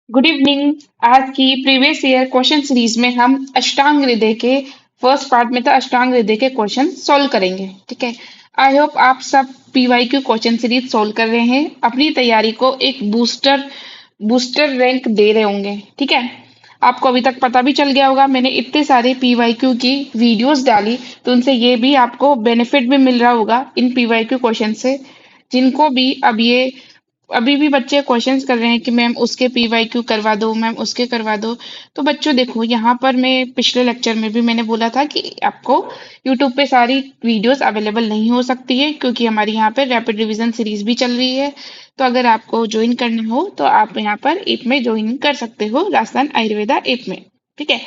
Good evening. आज की previous year question series में हम अष्टांग हृदय के फर्स्ट पार्ट में था अष्टांग हृदय के क्वेश्चन सॉल्व करेंगे। ठीक है। आई होप आप सब पीवाईक्यू क्वेश्चन सीरीज सॉल्व कर रहे हैं, अपनी तैयारी को एक बूस्टर बूस्टर रैंक दे रहे होंगे। ठीक है। आपको अभी तक पता भी चल गया होगा, मैंने इतने सारे पीवाईक्यू की वीडियोस डाली तो उनसे ये भी आपको बेनिफिट भी मिल रहा होगा इन पीवाईक्यू क्वेश्चन से। जिनको भी अब ये अभी भी बच्चे क्वेश्चंस कर रहे हैं कि मैम उसके पीवाईक्यू करवा दो, मैम उसके करवा दो। तो बच्चों देखो, यहाँ पर मैं पिछले लेक्चर में भी मैंने बोला था कि आपको यूट्यूब पे सारी वीडियोस अवेलेबल नहीं हो सकती है, क्योंकि हमारी यहाँ पर रैपिड रिवीजन सीरीज भी चल रही है। तो अगर आपको ज्वाइन करना हो तो आप यहाँ पर ऐप में ज्वाइन कर सकते हो, राजस्थान आयुर्वेदा ऐप में। ठीक है।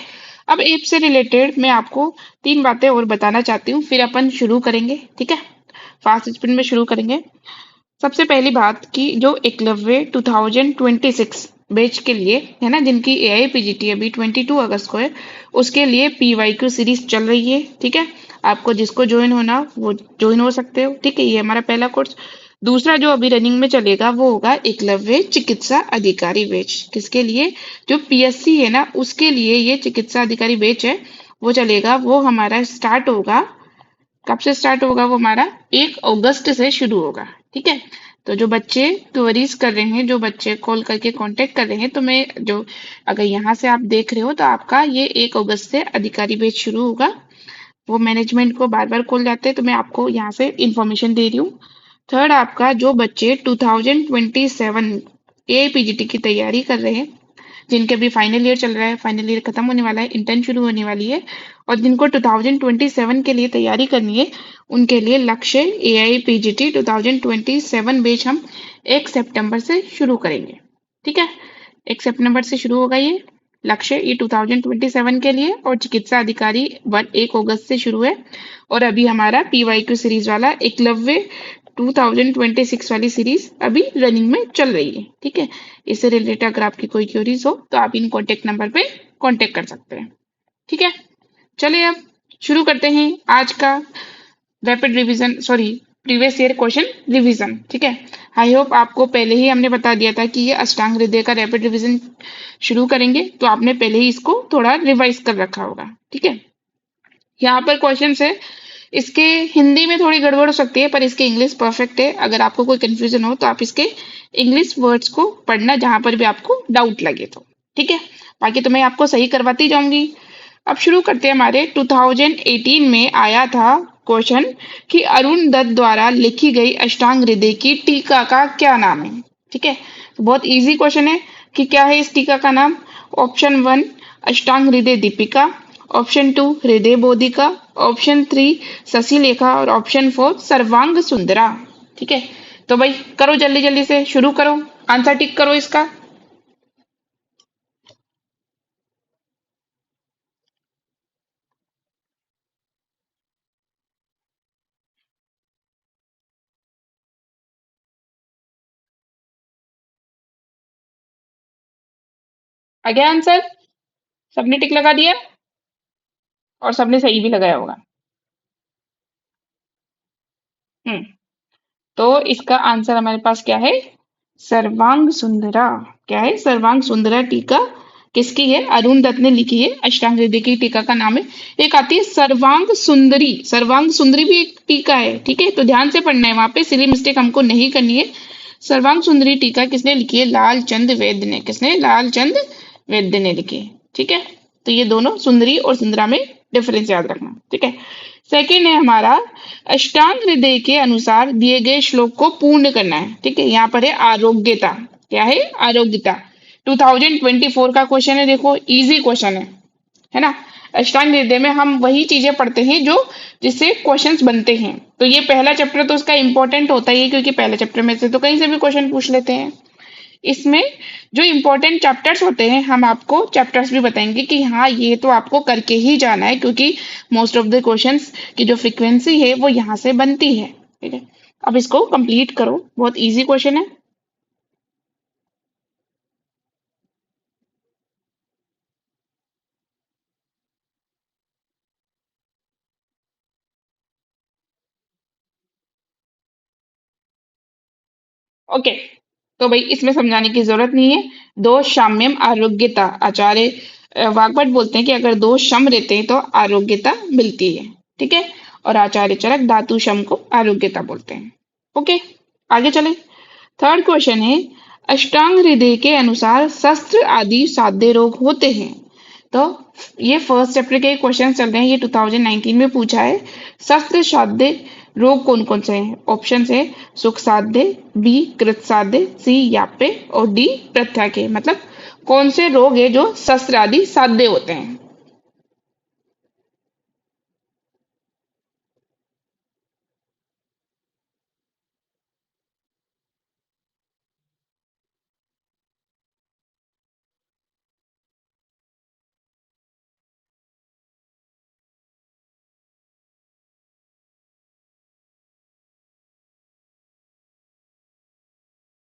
अब ऐप से रिलेटेड मैं आपको तीन बातें और बताना चाहती हूँ, फिर अपन शुरू करेंगे। ठीक है। फास्ट स्पीड में शुरू करेंगे। सबसे पहली बात कि जो एकलव्य 2026 बैच के लिए है ना, जिनकी एआईपीजीटी अभी 22 अगस्त को है, उसके लिए पीवाईक्यू सीरीज चल रही है। ठीक है। आपको जिसको ज्वाइन होना वो ज्वाइन हो सकते हो। ठीक है, ये हमारा पहला कोर्स। दूसरा जो अभी रनिंग में चलेगा वो होगा एकलव्य चिकित्सा अधिकारी बैच। किसके लिए? जो पीएससी है ना, उसके लिए ये चिकित्सा अधिकारी बैच है, वो चलेगा। वो हमारा स्टार्ट होगा, कब से स्टार्ट होगा? वो हमारा 1 अगस्त से शुरू होगा। ठीक है। तो जो बच्चे क्वेरीज कर रहे हैं, जो बच्चे कॉल करके कांटेक्ट कर रहे हैं, तो मैं जो अगर यहाँ से आप देख रहे हो तो आपका ये 1 अगस्त से अधिकारी बैच शुरू होगा। वो मैनेजमेंट को बार बार कॉल जाते हैं, तो मैं आपको यहाँ से इंफॉर्मेशन दे रही हूँ। थर्ड, आपका जो बच्चे 2027 एपीजीटी की तैयारी कर रहे हैं, जिनके अभी फाइनल ईयर चल रहा है, फाइनल ईयर खत्म होने वाला है, इंटर्न शुरू होने वाली है, और जिनको 2027 के लिए तैयारी करनी है, उनके लिए लक्ष्य एआईपीजीटी 2027 बैच हम 1 सितंबर से शुरू करेंगे। ठीक है। 1 सितंबर से शुरू होगा ये लक्ष्य, ये 2027 के लिए। और चिकित्सा अधिकारी 1 अगस्त से शुरू है। और अभी हमारा पीवाईक्यू सीरीज वाला एकलव्य 2026 वाली सीरीज अभी रनिंग में चल रही है। ठीक है। इससे रिलेटेड अगर आपकी कोई क्वेरीज हो तो आप इन कॉन्टेक्ट नंबर पे कॉन्टेक्ट कर सकते हैं। ठीक है। चलिए अब शुरू करते हैं आज का rapid revision, sorry, previous year question revision. ठीक है। आई होप आपको पहले ही हमने बता दिया था कि ये अष्टांग हृदय का रैपिड रिवीजन शुरू करेंगे, तो आपने पहले ही इसको थोड़ा रिवाइज कर रखा होगा। ठीक है। यहाँ पर क्वेश्चन है, इसके हिंदी में थोड़ी गड़बड़ हो सकती है, पर इसके इंग्लिश परफेक्ट है। अगर आपको कोई कंफ्यूजन हो तो आप इसके इंग्लिश वर्ड्स को पढ़ना, जहां पर भी आपको डाउट लगे तो। ठीक है। बाकी तो मैं आपको सही करवाती जाऊंगी। अब शुरू करते हैं। हमारे 2018 में आया था क्वेश्चन कि अरुण दत्त द्वारा लिखी गई अष्टांग हृदय की टीका का क्या नाम है? ठीक है। तो बहुत इजी क्वेश्चन है कि क्या है इस टीका का नाम। ऑप्शन 1 अष्टांग हृदय दीपिका, ऑप्शन 2 हृदय बोधिका, ऑप्शन 3 शशिलेखा, और ऑप्शन 4 सर्वांग सुंदरा। ठीक है। तो भाई करो, जल्दी जल्दी से शुरू करो, आंसर टिक करो इसका। आ गया आंसर? सबने टिक लगा दिया और सबने सही भी लगाया होगा। हम्म। तो इसका आंसर हमारे पास क्या है? सर्वांग सुंदरा। क्या है? सर्वांग सुंदरा टीका किसकी है? अरुण दत्त ने लिखी है। अष्टांग हृदय की टीका का नाम है। एक आती है सर्वांग सुंदरी, सर्वांग सुंदरी भी एक टीका है। ठीक है। तो ध्यान से पढ़ना है, वहां पे सिली मिस्टेक हमको नहीं करनी है। सर्वांग सुंदरी टीका किसने लिखी है? लालचंद वैद्य ने। किसने? लालचंद वैद्य ने लिखी है। ठीक है। तो ये दोनों सुंदरी और सुंदरा में डिफरेंस याद रखना। ठीक है। सेकेंड है हमारा, अष्टांग हृदय के अनुसार दिए गए श्लोक को पूर्ण करना है। ठीक है। यहाँ पर है आरोग्यता। क्या है? आरोग्यता। 2024 का क्वेश्चन है, देखो इजी क्वेश्चन है ना। अष्टांग हृदय में हम वही चीजें पढ़ते हैं जो जिससे क्वेश्चंस बनते हैं। तो ये पहला चैप्टर तो उसका इंपॉर्टेंट होता ही है, क्योंकि पहले चैप्टर में से तो कहीं से भी क्वेश्चन पूछ लेते हैं। इसमें जो इम्पोर्टेंट चैप्टर्स होते हैं, हम आपको चैप्टर्स भी बताएंगे कि हाँ ये तो आपको करके ही जाना है, क्योंकि मोस्ट ऑफ द क्वेश्चंस की जो फ्रीक्वेंसी है वो यहाँ से बनती है। ठीक है। अब इसको कंप्लीट करो, बहुत इजी क्वेश्चन है। ओके। तो भाई इसमें समझाने की जरूरत नहीं है, दो साम्यम आरोग्यता, आचार्य वाग्भट बोलते हैं कि अगर दो सम रहते हैं तो आरोग्यता मिलती है। ठीक है, और आचार्य चरक धातु सम को आरोग्यता बोलते हैं। ओके, आगे चले। थर्ड क्वेश्चन है, अष्टांग हृदय के अनुसार शस्त्र आदि साध्य रोग होते हैं। तो ये फर्स्ट चैप्टर के क्वेश्चन चल रहे हैं, ये 2019 में पूछा है। शस्त्र साध्य रोग कौन कौन से हैं? ऑप्शन है सुख साध्य, बी कृत साध्य, सी याप्य और डी प्रत्याख्य। मतलब कौन से रोग है जो शस्त्र आदि साध्य होते हैं?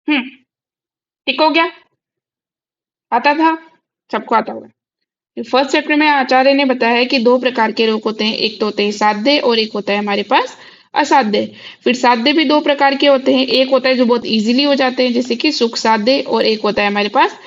हम्म, ठीक हो गया? आता था, सबको आता होगा। फर्स्ट चैप्टर में आचार्य ने बताया है कि दो प्रकार के रोग होते हैं, एक तो होते हैं साध्य और एक होता है हमारे पास असाध्य। फिर साध्य भी दो प्रकार के होते हैं, एक होता है जो बहुत इजीली हो जाते हैं जैसे कि सुख साध्य, और एक होता है हमारे पास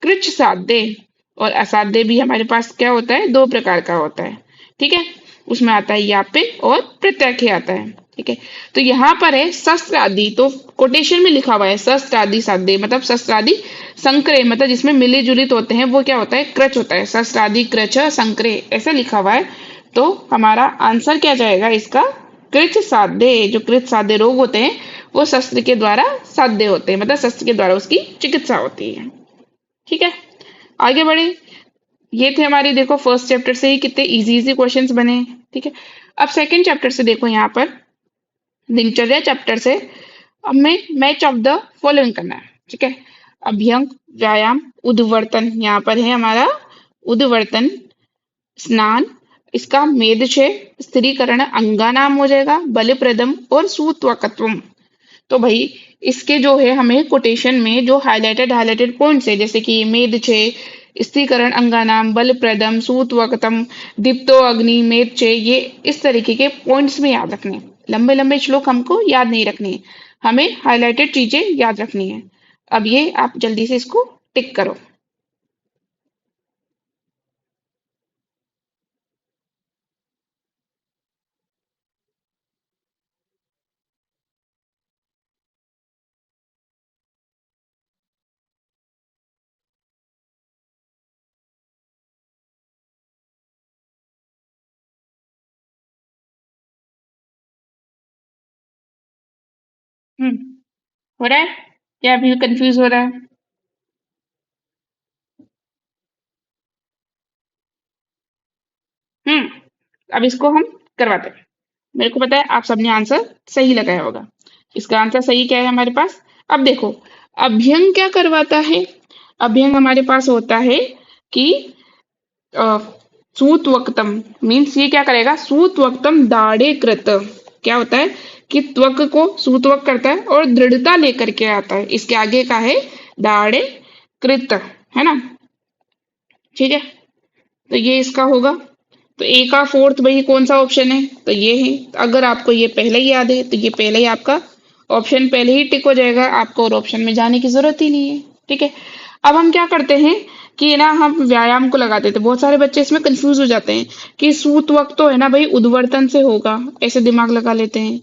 कृच साध्य। और असाध्य भी हमारे पास क्या होता है, दो प्रकार का होता है। ठीक है, उसमें आता है यापे और प्रत्याख्य आता है। ठीक है, तो यहाँ पर है शस्त्र आदि, तो कोटेशन में लिखा हुआ है शस्त्र आदि साध्य, मतलब शस्त्र आदि संक्रे, मतलब जिसमें मिले जुलित होते हैं वो क्या होता है, क्रच होता है। शस्त्र आदि क्रच संक्रे ऐसा लिखा हुआ है। तो हमारा आंसर क्या जाएगा इसका, कृच साध्य। जो कृच साध्य रोग होते हैं वो शस्त्र के द्वारा साध्य होते हैं, मतलब शस्त्र के द्वारा उसकी चिकित्सा होती है। ठीक है, आगे बढ़े। ये थे हमारे, देखो फर्स्ट चैप्टर से ही कितने इजी इजी क्वेश्चंस बने। ठीक है, अब सेकंड चैप्टर से देखो, यहाँ पर दिनचर्या चैप्टर से हमें मैच ऑफ द फॉलोइंग करना है। ठीक है, अभ्यंग, व्यायाम, उद्वर्तन, यहाँ पर है हमारा उद्वर्तन, स्नान, इसका मेदछय, स्त्रीकरण अंगानाम हो जाएगा, बलिप्रदम और सूत्वकत्वम। तो भाई इसके जो है हमें कोटेशन में जो हाइलाइटेड पॉइंट्स है, जैसे कि मेद छे, स्त्रीकरण अंगानाम, बल प्रदम, सूतवकतम, दीप्तो अग्नि, मेद छे, ये इस तरीके के पॉइंट्स में याद रखने हैं। लंबे लंबे श्लोक हमको याद नहीं रखने हैं, हमें हाइलाइटेड चीजें याद रखनी है। अब ये आप जल्दी से इसको टिक करो। हम्म, हो रहा है या अभी कंफ्यूज हो रहा है? हम्म, अब इसको हम करवाते हैं। मेरे को पता है आप सबने आंसर सही लगाया होगा। इसका आंसर सही क्या है हमारे पास? अब देखो, अभ्यंग क्या करवाता है? अभ्यंग हमारे पास होता है कि अ, सूत वक्तम, मीन्स ये क्या करेगा, सूत वक्तम दाढ़े कृत। क्या होता है कि त्वक को सूतवक करता है और दृढ़ता लेकर के आता है। इसके आगे का है दाढ़े कृत, है ना? ठीक है, तो ये इसका होगा। तो ए का फोर्थ भाई कौन सा ऑप्शन है, तो ये है। तो अगर आपको ये पहले ही याद है तो ये पहले ही आपका ऑप्शन पहले ही टिक हो जाएगा, आपको और ऑप्शन में जाने की जरूरत ही नहीं है। ठीक है, अब हम क्या करते हैं कि ना हम व्यायाम को लगा देते हैं। बहुत सारे बच्चे इसमें कंफ्यूज हो जाते हैं कि सूत वक्त तो है ना भाई उद्वर्तन से होगा, ऐसे दिमाग लगा लेते हैं।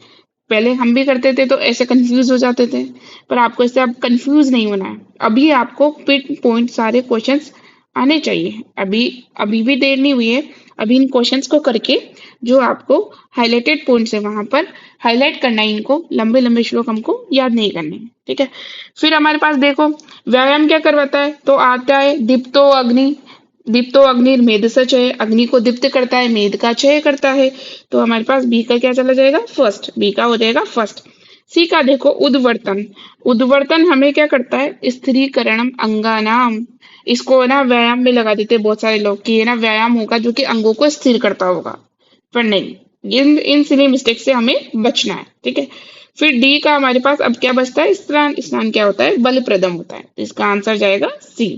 पहले हम भी करते थे तो ऐसे कंफ्यूज हो जाते थे, पर आपको इससे अब कंफ्यूज नहीं होना है। अभी आपको पिन पॉइंट सारे क्वेश्चंस आने चाहिए। अभी अभी भी देर नहीं हुई है, अभी इन क्वेश्चंस को करके जो आपको हाइलाइटेड पॉइंट्स है वहां पर हाईलाइट करना है। इनको लंबे लंबे श्लोक हमको याद नहीं करने हैं। ठीक है, फिर हमारे पास देखो व्यायाम क्या करवाता है, तो आता है दीप्तो अग्नि। दीप्तो अग्नि मेद से क्षय, अग्नि को दीप्त करता है, मेद का क्षय करता है। तो हमारे पास बी का क्या चला जाएगा, फर्स्ट, बी का हो जाएगा फर्स्ट। सी का देखो उद्वर्तन। उद्वर्तन हमें क्या करता है, स्त्रीकरणम अंगानाम। इसको ना व्यायाम में लगा देते हैं बहुत सारे लोग कि ये ना व्यायाम होगा जो कि अंगों को स्थिर करता होगा, पर नहीं। इन सिली मिस्टेक से हमें बचना है। ठीक है, फिर डी का हमारे पास अब क्या बचता है, स्नान। स्नान क्या होता है, बल प्रदम होता है। तो इसका आंसर जाएगा सी।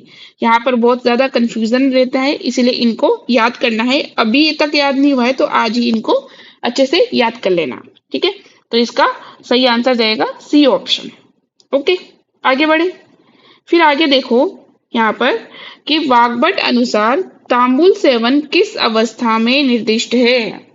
यहाँ पर बहुत ज्यादा कंफ्यूजन रहता है, इसलिए इनको याद करना है। अभी तक याद नहीं हुआ है तो आज ही इनको अच्छे से याद कर लेना। ठीक है, तो इसका सही आंसर जाएगा सी ऑप्शन। ओके, आगे बढ़े। फिर आगे देखो, यहाँ पर कि वाग्भट अनुसार तांबुल सेवन किस अवस्था में निर्दिष्ट है।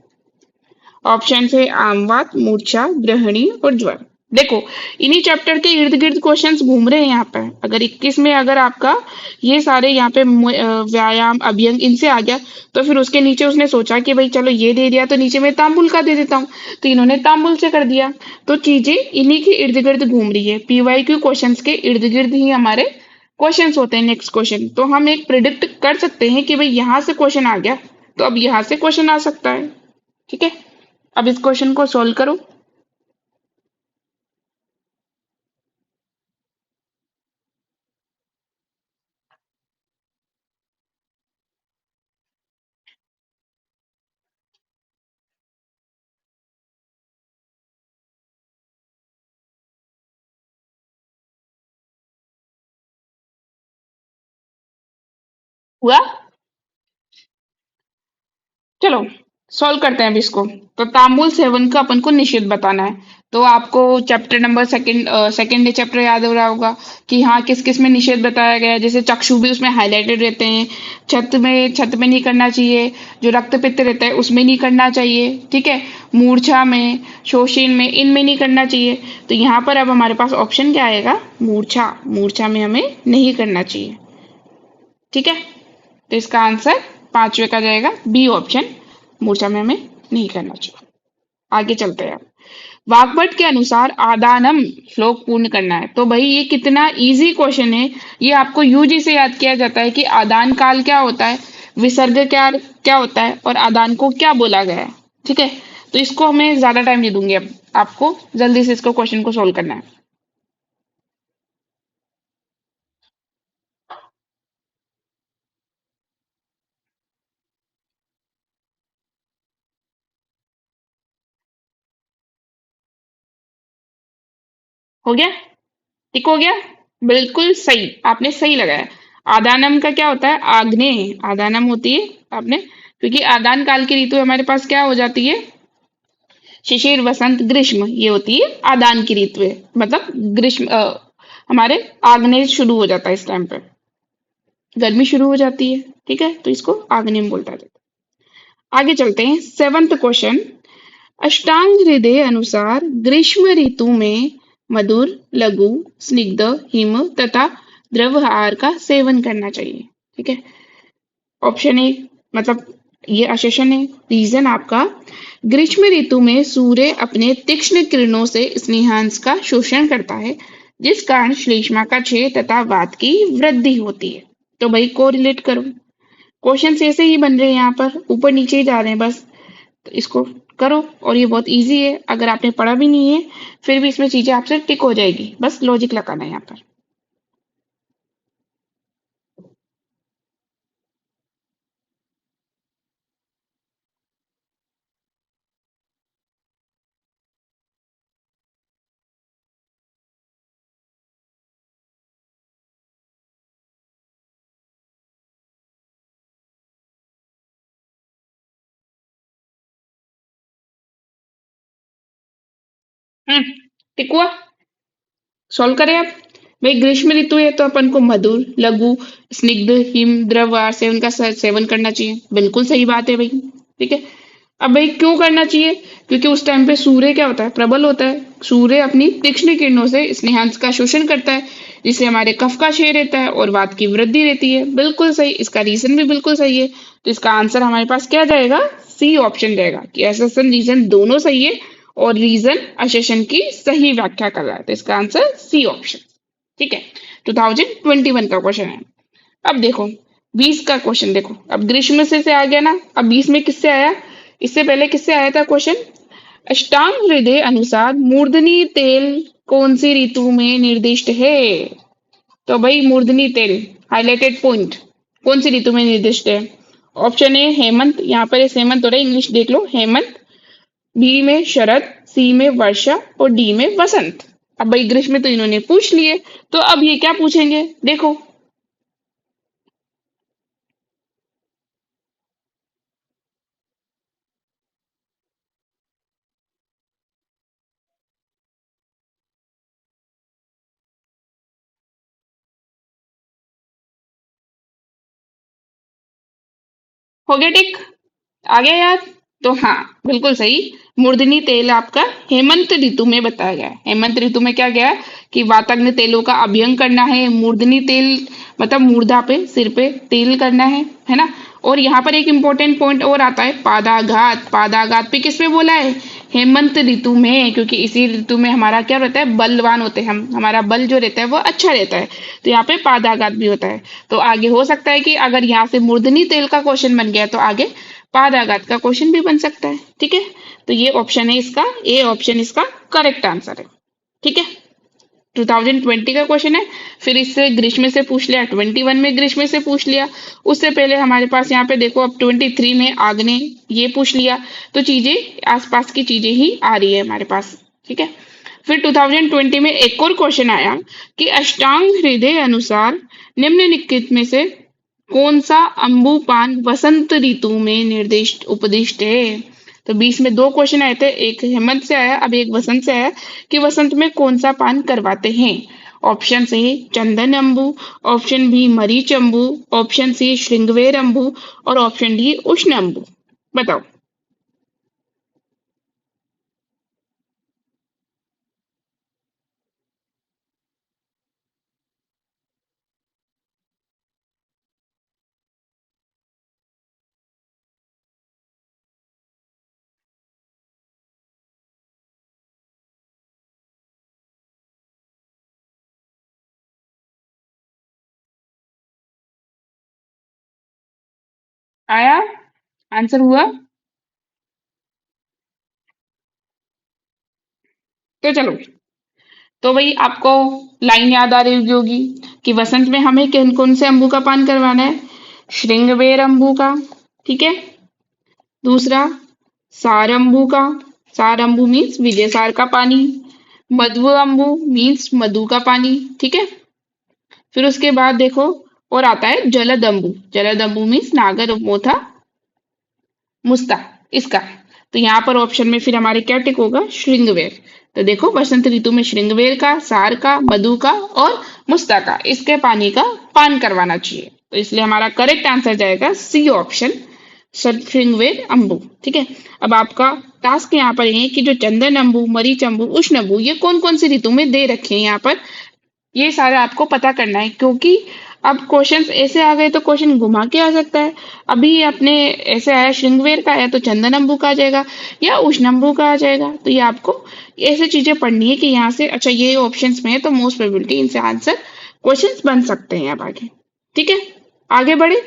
ऑप्शन है आमवात, मूर्छा, ग्रहणी और ज्वर। देखो, इन्हीं चैप्टर के इर्द गिर्द क्वेश्चंस घूम रहे हैं यहाँ पर। अगर 21 में अगर आपका ये सारे यहाँ पे व्यायाम अभ्यंग इनसे आ गया, तो फिर उसके नीचे उसने सोचा कि भाई चलो ये दे दिया तो नीचे मैं तांबुल का दे देता हूँ, तो इन्होंने तांबुल से कर दिया। तो चीजें इन्हीं के इर्द गिर्द घूम रही है, पीवाईक्यू क्वेश्चंस के इर्द गिर्द ही हमारे क्वेश्चंस होते हैं। नेक्स्ट क्वेश्चन तो हम एक प्रिडिक्ट कर सकते हैं कि भाई यहाँ से क्वेश्चन आ गया, तो अब यहाँ से क्वेश्चन आ सकता है। ठीक है, अब इस क्वेश्चन को सॉल्व करो। हुआ? चलो सॉल्व करते हैं अब इसको। तो तांबुल सेवन का अपन को निषेध बताना है। तो आपको चैप्टर नंबर सेकंड चैप्टर याद हो रहा होगा कि हाँ किस किस में निषेध बताया गया है। जैसे चक्षु भी उसमें हाईलाइटेड रहते हैं। छत में नहीं करना चाहिए। जो रक्त पित्त रहता है उसमें नहीं करना चाहिए। ठीक है, मूर्छा में, शोषण में, इनमें नहीं करना चाहिए। तो यहाँ पर अब हमारे पास ऑप्शन क्या आएगा? मूर्छा। मूर्छा में हमें नहीं करना चाहिए। ठीक है, तो इसका आंसर पांचवे का जाएगा बी ऑप्शन, मूर्छा में हमें नहीं करना चाहिए। आगे चलते हैं। वाग्भट के अनुसार आदानम श्लोक पूर्ण करना है। तो भाई ये कितना इजी क्वेश्चन है। ये आपको यूजी से याद किया जाता है कि आदान काल क्या होता है, विसर्ग क्या क्या होता है और आदान को क्या बोला गया है। ठीक है, तो इसको हमें ज्यादा टाइम नहीं दूंगी, अब आपको जल्दी से इसको क्वेश्चन को सोल्व करना है। हो गया? टिक हो गया? बिल्कुल सही, आपने सही लगाया। आदानम का क्या होता है? आग्नेय आदानम होती है आपने, क्योंकि आदान काल की ऋतु हमारे पास क्या हो जाती है? शिशिर, वसंत, ग्रीष्म, ये होती है आदान की ऋतु है। मतलब ग्रीष्म हमारे आग्नेय शुरू हो जाता है इस टाइम पे, गर्मी शुरू हो जाती है। ठीक है, तो इसको आग्नेय बोलता जाता है। आगे चलते हैं, सेवंथ क्वेश्चन। अष्टांग हृदय अनुसार ग्रीष्म ऋतु में मधुर, लघु, स्निग्ध, हिम तथा द्रव आहार का सेवन करना चाहिए। ठीक है, ऑप्शन ए मतलब ये अशेषण है। रीजन आपका, ग्रीष्म ऋतु में सूर्य अपने तीक्ष्ण किरणों से स्नेहांश का शोषण करता है, जिस कारण श्लेष्मा का क्षय तथा वात की वृद्धि होती है। तो भाई को रिलेट करो। क्वेश्चन ऐसे ही बन रहे हैं, यहाँ पर ऊपर नीचे ही जा रहे हैं बस। तो इसको करो, और ये बहुत इजी है। अगर आपने पढ़ा भी नहीं है फिर भी इसमें चीजें आपसे टिक हो जाएगी, बस लॉजिक लगाना है यहाँ पर। टिक हुआ? सॉल्व करें आप। भाई ग्रीष्म ऋतु है तो अपन को मधुर, लघु, स्निग्ध, हिम द्रव आहार सेवन का सेवन करना चाहिए। बिल्कुल सही बात है भाई। ठीक है, अब भाई क्यों करना चाहिए? क्योंकि उस टाइम पे सूर्य क्या होता है? प्रबल होता है। सूर्य अपनी तीक्ष्ण किरणों से स्नेहांश का शोषण करता है, जिससे हमारे कफ का क्षय रहता है और वात की वृद्धि रहती है। बिल्कुल सही, इसका रीजन भी बिल्कुल सही है। तो इसका आंसर हमारे पास क्या जाएगा? सी ऑप्शन जाएगा कि एसेसन रीजन दोनों सही है और रीजन असेशन की सही व्याख्या कर रहा है। तो इसका आंसर सी ऑप्शन। ठीक है, 2021 का क्वेश्चन है। अब देखो 20 का क्वेश्चन देखो। अब ग्रीष्म से आ गया ना, अब 20 में किससे आया? इससे पहले किससे आया था क्वेश्चन? अष्टांग हृदय अनुसार मूर्धनी तेल कौन सी ऋतु में निर्दिष्ट है? तो भाई मूर्धनी तेल हाइलाइटेड पॉइंट कौन सी ऋतु में निर्दिष्ट है? ऑप्शन ए हेमंत, यहाँ पर इस हेमंत हो रहा है, इंग्लिश देख लो, हेमंत। बी में शरद, सी में वर्षा और डी में वसंत। अब भाई ग्रीष्म तो इन्होंने पूछ लिए, तो अब ये क्या पूछेंगे देखो। हो गया टिक? आ गया याद? तो हाँ, बिल्कुल सही। मूर्धनी तेल आपका हेमंत ऋतु में बताया गया है। हेमंत ऋतु में क्या गया है कि वाताग्नि तेलों का अभियंग करना है। मूर्धनी तेल मतलब मूर्धा पे, सिर पे तेल करना है ना। और यहाँ पर एक इम्पोर्टेंट पॉइंट और आता है, पादाघात। पादाघात पे किस में बोला है? हेमंत ऋतु में, क्योंकि इसी ऋतु में हमारा क्या रहता है, बलवान होते हैं हम, हमारा बल जो रहता है वो अच्छा रहता है। तो यहाँ पे पादाघात भी होता है। तो आगे हो सकता है कि अगर यहाँ से मूर्धनी तेल का क्वेश्चन बन गया तो आगे पादाघात का क्वेश्चन भी बन सकता है। ठीक है, तो ये ऑप्शन है इसका, ए ऑप्शन इसका करेक्ट आंसर है। ठीक है, 2020 का क्वेश्चन है। फिर इससे ग्रीष्म से पूछ लिया, 21 में ग्रीष्म से पूछ लिया। उससे पहले हमारे पास यहाँ पे देखो अब 23 में आग्नेय ये पूछ लिया। तो चीजें आसपास की चीजें ही आ रही है हमारे पास। ठीक है, फिर 2020 में एक और क्वेश्चन आया कि अष्टांग हृदय अनुसार निम्नलिखित में से कौन सा अंबुपान वसंत ऋतु में निर्दिष्ट उपदिष्ट है? तो 20 में दो क्वेश्चन आए थे, एक हेमंत से आया, अब एक वसंत से आया कि वसंत में कौन सा पान करवाते हैं। ऑप्शन ए चंदन अम्बु, ऑप्शन बी मरीच अम्बु, ऑप्शन सी श्रृंगवेर अम्बु और ऑप्शन डी उष्ण अम्बु। बताओ। आया? आंसर हुआ? तो चलो, तो भाई आपको लाइन याद आ रही होगी कि वसंत में हमें कौन कौन से अम्बु का पान करवाना है? श्रृंगवेर अम्बु का, ठीक है। दूसरा सार अम्बु का, सार अम्बु मीन्स विजय सार का पानी। मधु अम्बु मीन्स मधु का पानी, ठीक है। फिर उसके बाद देखो और आता है जलद अम्बु। जलद अम्बु मीन्स नागर मोथा मुस्ता, इसका। तो यहाँ पर ऑप्शन में फिर हमारे क्या टिक होगा? श्रृंगवेर। तो देखो वसंत ऋतु में श्रृंगवेर का, सार का, मधु का और मुस्ता का, इसके पानी का पान करवाना चाहिए। तो इसलिए हमारा करेक्ट आंसर जाएगा सी ऑप्शन, श्रृंगवेर अम्बु। ठीक है, अब आपका टास्क यहाँ पर है कि जो चंदन अम्बु, मरीच अम्बु, उष्ण अम्बु ये कौन कौन सी ऋतु में दे रखे हैं यहाँ पर, ये सारा आपको पता करना है। क्योंकि अब क्वेश्चंस ऐसे आ गए तो क्वेश्चन घुमा के आ सकता है। अभी अपने ऐसे आया श्रृंगवेर का आया तो चंदनम्बू का आ जाएगा या उष्णम्बू का आ जाएगा। तो ये आपको ऐसे चीजें पढ़नी है कि यहाँ से अच्छा ये ऑप्शंस में है तो मोस्ट प्रोबेबिलिटी इनसे आंसर क्वेश्चंस बन सकते हैं अब आगे। ठीक है, आगे बढ़े।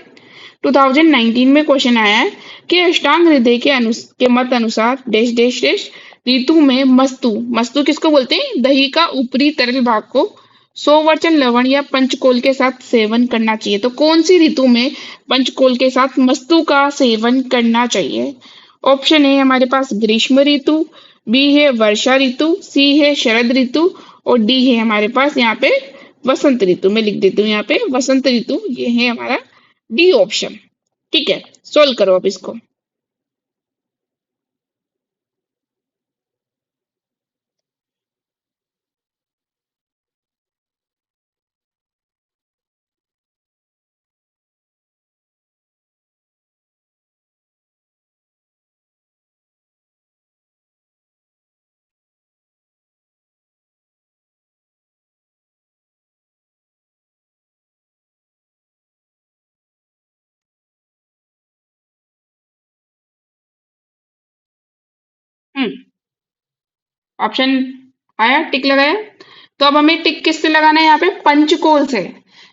2019 में क्वेश्चन आया है कि अष्टांग हृदय के मत अनुसार डैश डैश डैश ऋतु में मस्तु, मस्तु किसको बोलते हैं? दही का ऊपरी तरल भाग को सोवचन लवण या पंचकोल के साथ सेवन करना चाहिए। तो कौन सी ऋतु में पंचकोल के साथ मस्तु का सेवन करना चाहिए? ऑप्शन ए हमारे पास ग्रीष्म ऋतु, बी है वर्षा ऋतु, सी है शरद ऋतु और डी है हमारे पास यहाँ पे वसंत ऋतु। मैं लिख देती हूँ यहाँ पे वसंत ऋतु, ये है हमारा डी ऑप्शन। ठीक है, सोल्व करो अब इसको। हम्म, ऑप्शन आया, टिक लगाया। तो अब हमें टिक किससे लगाना है? यहाँ पे पंचकोल से।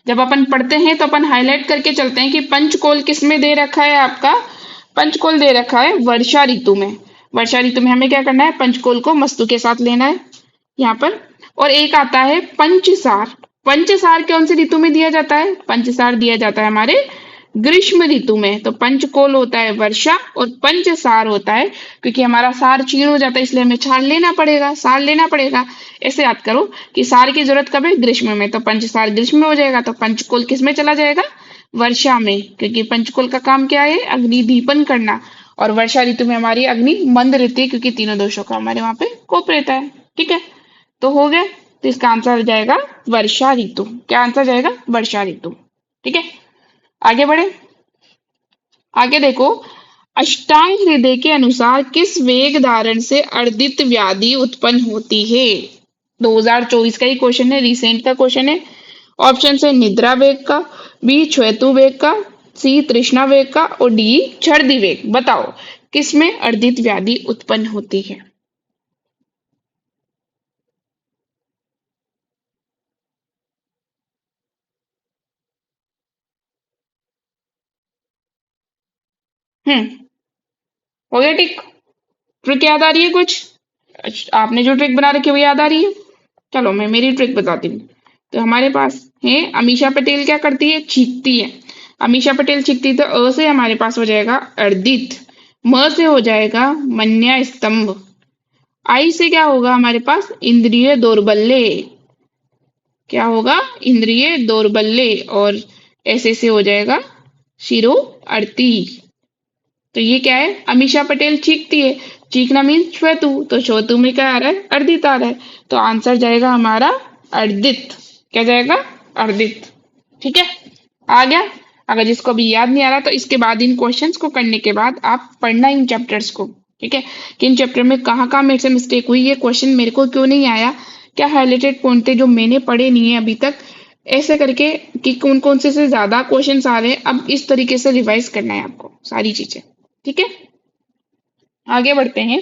जब अपन पढ़ते हैं तो अपन हाईलाइट करके चलते हैं कि पंचकोल किस में दे रखा है आपका? पंचकोल दे रखा है वर्षा ऋतु में। वर्षा ऋतु में हमें क्या करना है? पंचकोल को मस्तु के साथ लेना है यहाँ पर। और एक आता है पंचसार। पंचसार कौन सी ऋतु में दिया जाता है? पंचसार दिया जाता है हमारे ग्रीष्म ऋतु में। तो पंचकोल होता है वर्षा और पंचसार होता है, क्योंकि हमारा सार क्षीण हो जाता है इसलिए हमें छाल लेना पड़ेगा, सार लेना पड़ेगा। ऐसे याद करो कि सार की जरूरत कब है? ग्रीष्म में। तो पंचसार ग्रीष्म में हो जाएगा, तो पंचकोल किस में चला जाएगा? वर्षा में, क्योंकि पंचकोल का काम क्या है? अग्नि दीपन करना। और वर्षा ऋतु में हमारी अग्नि मंद रहती है क्योंकि तीनों दोषों का हमारे वहां पे कोप रहता है। ठीक है, तो हो गया। तो इसका आंसर जाएगा वर्षा ऋतु। क्या आंसर जाएगा? वर्षा ऋतु। ठीक है, आगे बढ़े। आगे देखो, अष्टांग हृदय के अनुसार किस वेग धारण से अर्दित व्याधि उत्पन्न होती है? 2024 का ही क्वेश्चन है, रिसेंट का क्वेश्चन है। ऑप्शन है निद्रा वेग का, बी श्वेतु वेग का, सी तृष्णा वेग का और डी छर्दी वेग। बताओ किसमें अर्दित व्याधि उत्पन्न होती है? हम्म, हो गया टिक? ट्रिक याद आ रही है कुछ? आपने जो ट्रिक बना रखी है वो याद आ रही है? चलो मैं मेरी ट्रिक बताती हूँ। तो हमारे पास है, अमीषा पटेल क्या करती है? छींकती है। अमीषा पटेल छींकती है, तो अ से हमारे पास हो जाएगा अर्दित, म से हो जाएगा मन्या स्तंभ, आई से क्या होगा हमारे पास? इंद्रिय दौर्बल्य। क्या होगा? इंद्रिय दौर्बल्य। और ऐसे से हो जाएगा शिरो अर्ति। तो ये क्या है? अमीषा पटेल चीखती है, चीखना मीन्स श्वेतु, तो श्वेतु में क्या आ रहा है? अर्दित आ रहा है। तो आंसर जाएगा हमारा अर्दित। क्या जाएगा? अर्दित। ठीक है, आ गया? अगर जिसको अभी याद नहीं आ रहा तो इसके बाद इन क्वेश्चंस को करने के बाद आप पढ़ना इन चैप्टर्स को। ठीक है, कि इन चैप्टर में कहाँ कहाँ मेरे से मिस्टेक हुई, ये क्वेश्चन मेरे को क्यों नहीं आया, क्या हाईलाइटेड पॉइंट थे जो मैंने पढ़े नहीं है अभी तक, ऐसे करके कि कौन कौन से ज्यादा क्वेश्चंस आ रहे हैं। अब इस तरीके से रिवाइज करना है आपको सारी चीजें। ठीक है, आगे बढ़ते हैं।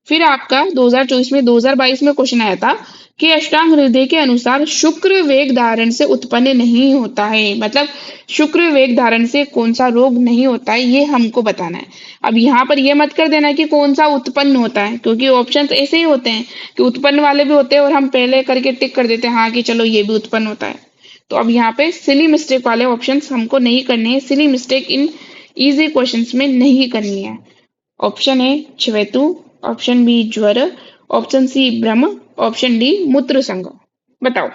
फिर आपका 2024 में 2022 में क्वेश्चन आया था कि अष्टांग हृदय के अनुसार शुक्र वेग धारण से उत्पन्न नहीं होता है। मतलब शुक्र वेग धारण से कौन सा रोग नहीं होता है, ये हमको बताना है। अब यहाँ पर ये मत कर देना कि कौन सा उत्पन्न होता है, क्योंकि ऑप्शंस ऐसे ही होते हैं कि उत्पन्न वाले भी होते हैं और हम पहले करके टिक कर देते हैं हाँ कि चलो ये भी उत्पन्न होता है। तो अब यहाँ पे सिली मिस्टेक वाले ऑप्शंस हमको नहीं करने हैं, silly mistake in easy questions में नहीं करनी है। ऑप्शन ए श्वेतु, ऑप्शन बी ज्वर, ऑप्शन सी भ्रम, ऑप्शन डी मूत्र संघ। बताओ।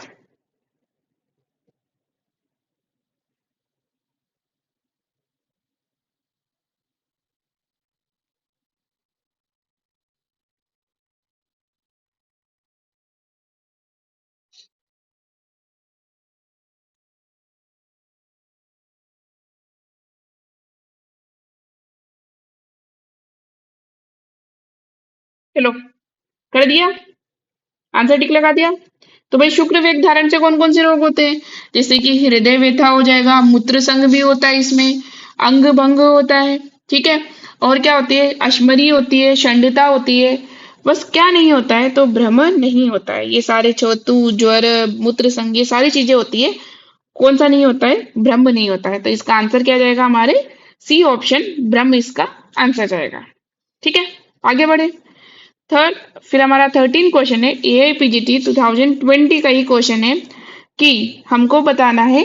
चलो, कर दिया? आंसर टिक लगा दिया? तो भाई शुक्र वेग धारण से कौन कौन से रोग होते हैं? जैसे कि हृदय व्यथा हो जाएगा, मूत्र संघ भी होता है इसमें, अंग भंग होता है। ठीक है, और क्या होती है? अश्मरी होती है, शंडता होती है। बस क्या नहीं होता है? तो भ्रम नहीं होता है। ये सारे छोतु ज्वर मूत्र संघ ये सारी चीजें होती है। कौन सा नहीं होता है? ब्रह्म नहीं होता है। तो इसका आंसर क्या जाएगा हमारे? सी ऑप्शन ब्रह्म इसका आंसर जाएगा। ठीक है, आगे बढ़े। थर्ड, फिर हमारा 13 क्वेश्चन है, एआईपीजीटी 2020 का ही क्वेश्चन है कि हमको बताना है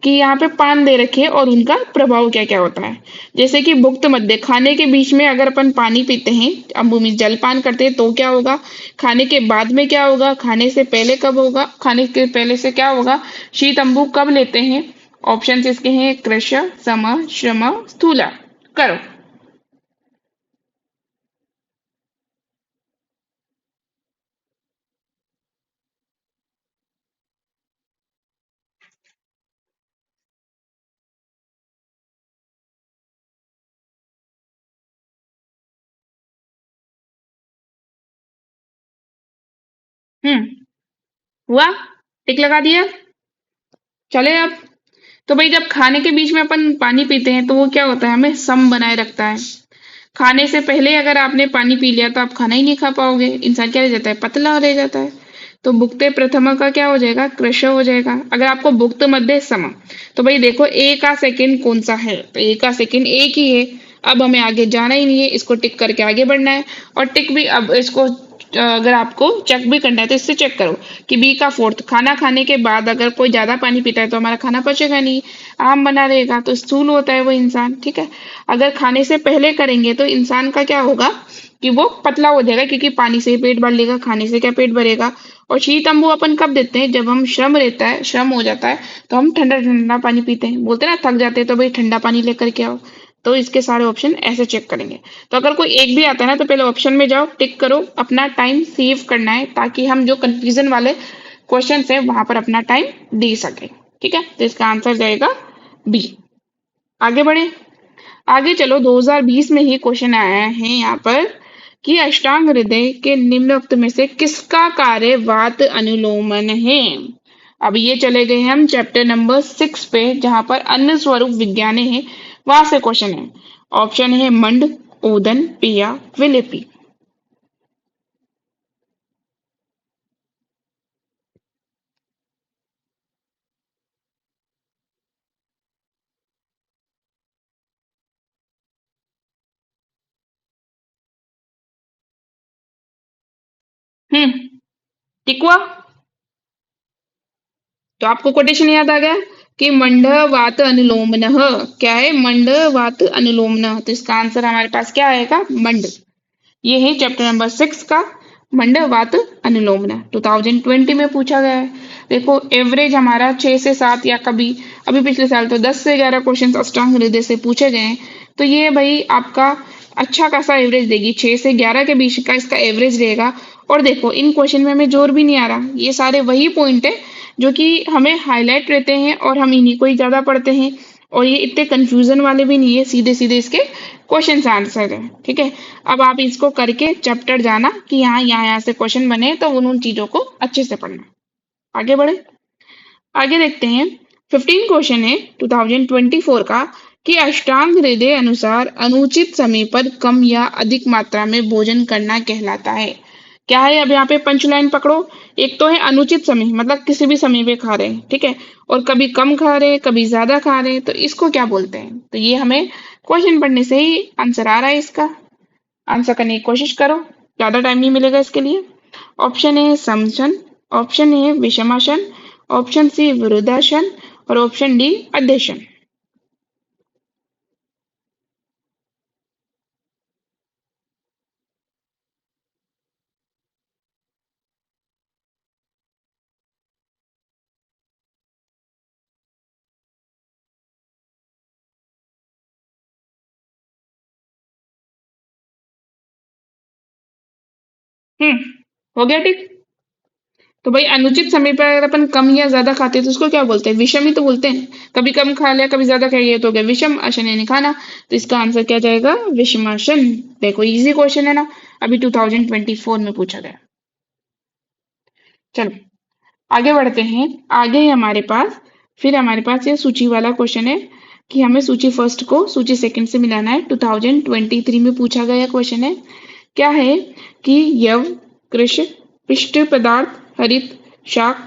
कि यहाँ पे पान दे रखे हैं और उनका प्रभाव क्या क्या होता है। जैसे कि भुक्त मध्य, खाने के बीच में अगर अपन पानी पीते हैं, अम्बु में जलपान करते हैं तो क्या होगा, खाने के बाद में क्या होगा, खाने से पहले कब होगा, खाने के पहले से क्या होगा, शीत अम्बु कब लेते हैं। ऑप्शन इसके हैं कृश, सम, श्रम, स्थूला। करो। हम्म, हुआ? टिक लगा दिया? चले अब। तो भाई जब खाने के बीच में अपन पानी पीते हैं तो वो क्या होता है, हमें सम बनाए रखता है। खाने से पहले अगर आपने पानी पी लिया तो आप खाना ही नहीं खा पाओगे, इंसान क्या रह जाता है, पतला रह जाता है। तो भुक्ते प्रथम का क्या हो जाएगा, कृश हो जाएगा। अगर आपको भुक्त मध्य सम, तो भाई देखो ए का सेकंड कौन सा है, तो ए का सेकंड एक ही है। अब हमें आगे जाना ही नहीं है, इसको टिक करके आगे बढ़ना है। और टिक भी अब इसको अगर आपको चेक भी करना है तो इससे चेक करो कि बी का फोर्थ, खाना खाने के बाद अगर कोई ज्यादा पानी पीता है तो हमारा खाना पचेगा नहीं, आम बना रहेगा, तो स्थूल होता है वो इंसान। ठीक है, अगर खाने से पहले करेंगे तो इंसान का क्या होगा कि वो पतला हो जाएगा, क्योंकि पानी से ही पेट भर लेगा, खाने से क्या पेट भरेगा। और शीत अम्बु अपन कब देते हैं, जब हम श्रम रहता है, श्रम हो जाता है तो हम ठंडा ठंडा पानी पीते हैं, बोलते हैं ना थक जाते हैं तो भाई ठंडा पानी लेकर के आओ। तो इसके सारे ऑप्शन ऐसे चेक करेंगे। तो अगर कोई एक भी आता है ना तो पहले ऑप्शन में जाओ, टिक करो, अपना टाइम सेव करना है ताकि हम जो कंफ्यूजन वाले क्वेश्चन है वहां पर अपना टाइम दे सके। ठीक है, तो इसका आंसर जाएगा बी। आगे बढ़े। आगे चलो, 2020 में ही क्वेश्चन आया है यहाँ पर कि अष्टांग हृदय के निम्नोक्त में से किसका कार्य वात अनुलोमन है। अब ये चले गए हम चैप्टर नंबर 6 पे, जहां पर अन्न स्वरूप विज्ञान है, वहां से क्वेश्चन है। ऑप्शन है मंड, ओदन, पिया, विलिपी। टिकवा। तो आपको कोटेशन याद आ गया कि मंड वात अनुलोमन। क्या है? मंड वात अनुलोमन। तो इसका आंसर हमारे पास क्या आएगा? मंड। ये है चैप्टर नंबर 6 का मंड वात अनुलोमन, 2020 में पूछा गया है। देखो एवरेज हमारा 6 से 7 या कभी अभी पिछले साल तो 10 से 11 क्वेश्चन अष्टांग हृदय से पूछे गए हैं। तो ये भाई आपका अच्छा खासा एवरेज देगी, 6 से 11 के बीच का इसका एवरेज रहेगा। और देखो इन क्वेश्चन में हमें जोर भी नहीं आ रहा, ये सारे वही पॉइंट है जो कि हमें हाईलाइट रहते हैं और हम इन्हीं को ही ज्यादा पढ़ते हैं। और ये इतने कंफ्यूजन वाले भी नहीं है, सीधे सीधे इसके क्वेश्चन आंसर है। ठीक है, अब आप इसको करके चैप्टर जाना कि यहाँ से क्वेश्चन बने, तो उन चीजों को अच्छे से पढ़ना। आगे बढ़े, आगे देखते हैं। 15 क्वेश्चन है 2024 का कि अष्टांग हृदय अनुसार अनुचित समय पर कम या अधिक मात्रा में भोजन करना कहलाता है। क्या है? अब यहाँ पे पंच लाइन पकड़ो। एक तो है अनुचित समय, मतलब किसी भी समय पे खा रहे हैं, ठीक है, और कभी कम खा रहे हैं, कभी ज्यादा खा रहे हैं, तो इसको क्या बोलते हैं? तो ये हमें क्वेश्चन पढ़ने से ही आंसर आ रहा है। इसका आंसर करने की कोशिश करो, ज्यादा टाइम नहीं मिलेगा इसके लिए। ऑप्शन ए समसन, ऑप्शन ए विषमासन, ऑप्शन सी विरुद्धासन और ऑप्शन डी अध्यशन। हम्म, हो गया ठीक। तो भाई अनुचित समय पर अगर अपन कम या ज्यादा खाते हैं तो उसको क्या बोलते हैं? विषम ही तो बोलते हैं। कभी कम खा लिया, कभी ज्यादा खा लिया, तो हो गया विषम आसन, यानी खाना। तो इसका आंसर क्या जाएगा? विषमासन। देखो इजी क्वेश्चन है ना, अभी 2024 में पूछा गया। चलो आगे बढ़ते हैं। आगे हमारे पास फिर हमारे पास ये सूची वाला क्वेश्चन है कि हमें सूची फर्स्ट को सूची सेकंड से मिलाना है। 2023 में पूछा गया क्वेश्चन है। क्या है कि यव, कृष, पिष्ट पदार्थ, हरित, शाक,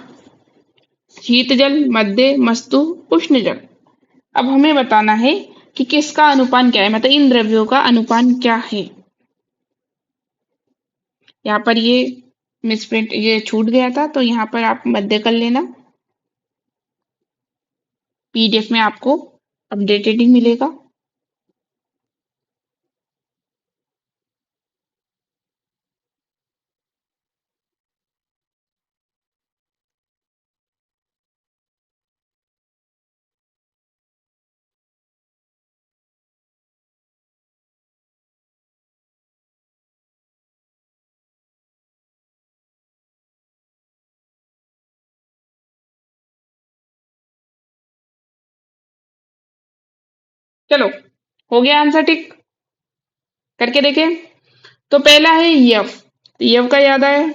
शीत जल, मध्य, मस्तु, उष्ण जल। अब हमें बताना है कि किसका अनुपान क्या है, मतलब इन द्रव्यों का अनुपान क्या है। यहाँ पर ये मिसप्रिंट, ये छूट गया था, तो यहाँ पर आप मध्य कर लेना। पीडीएफ में आपको अपडेटेड ही मिलेगा। चलो हो गया आंसर ठीक, करके देखें। तो पहला है यव, तो यव का याद आया।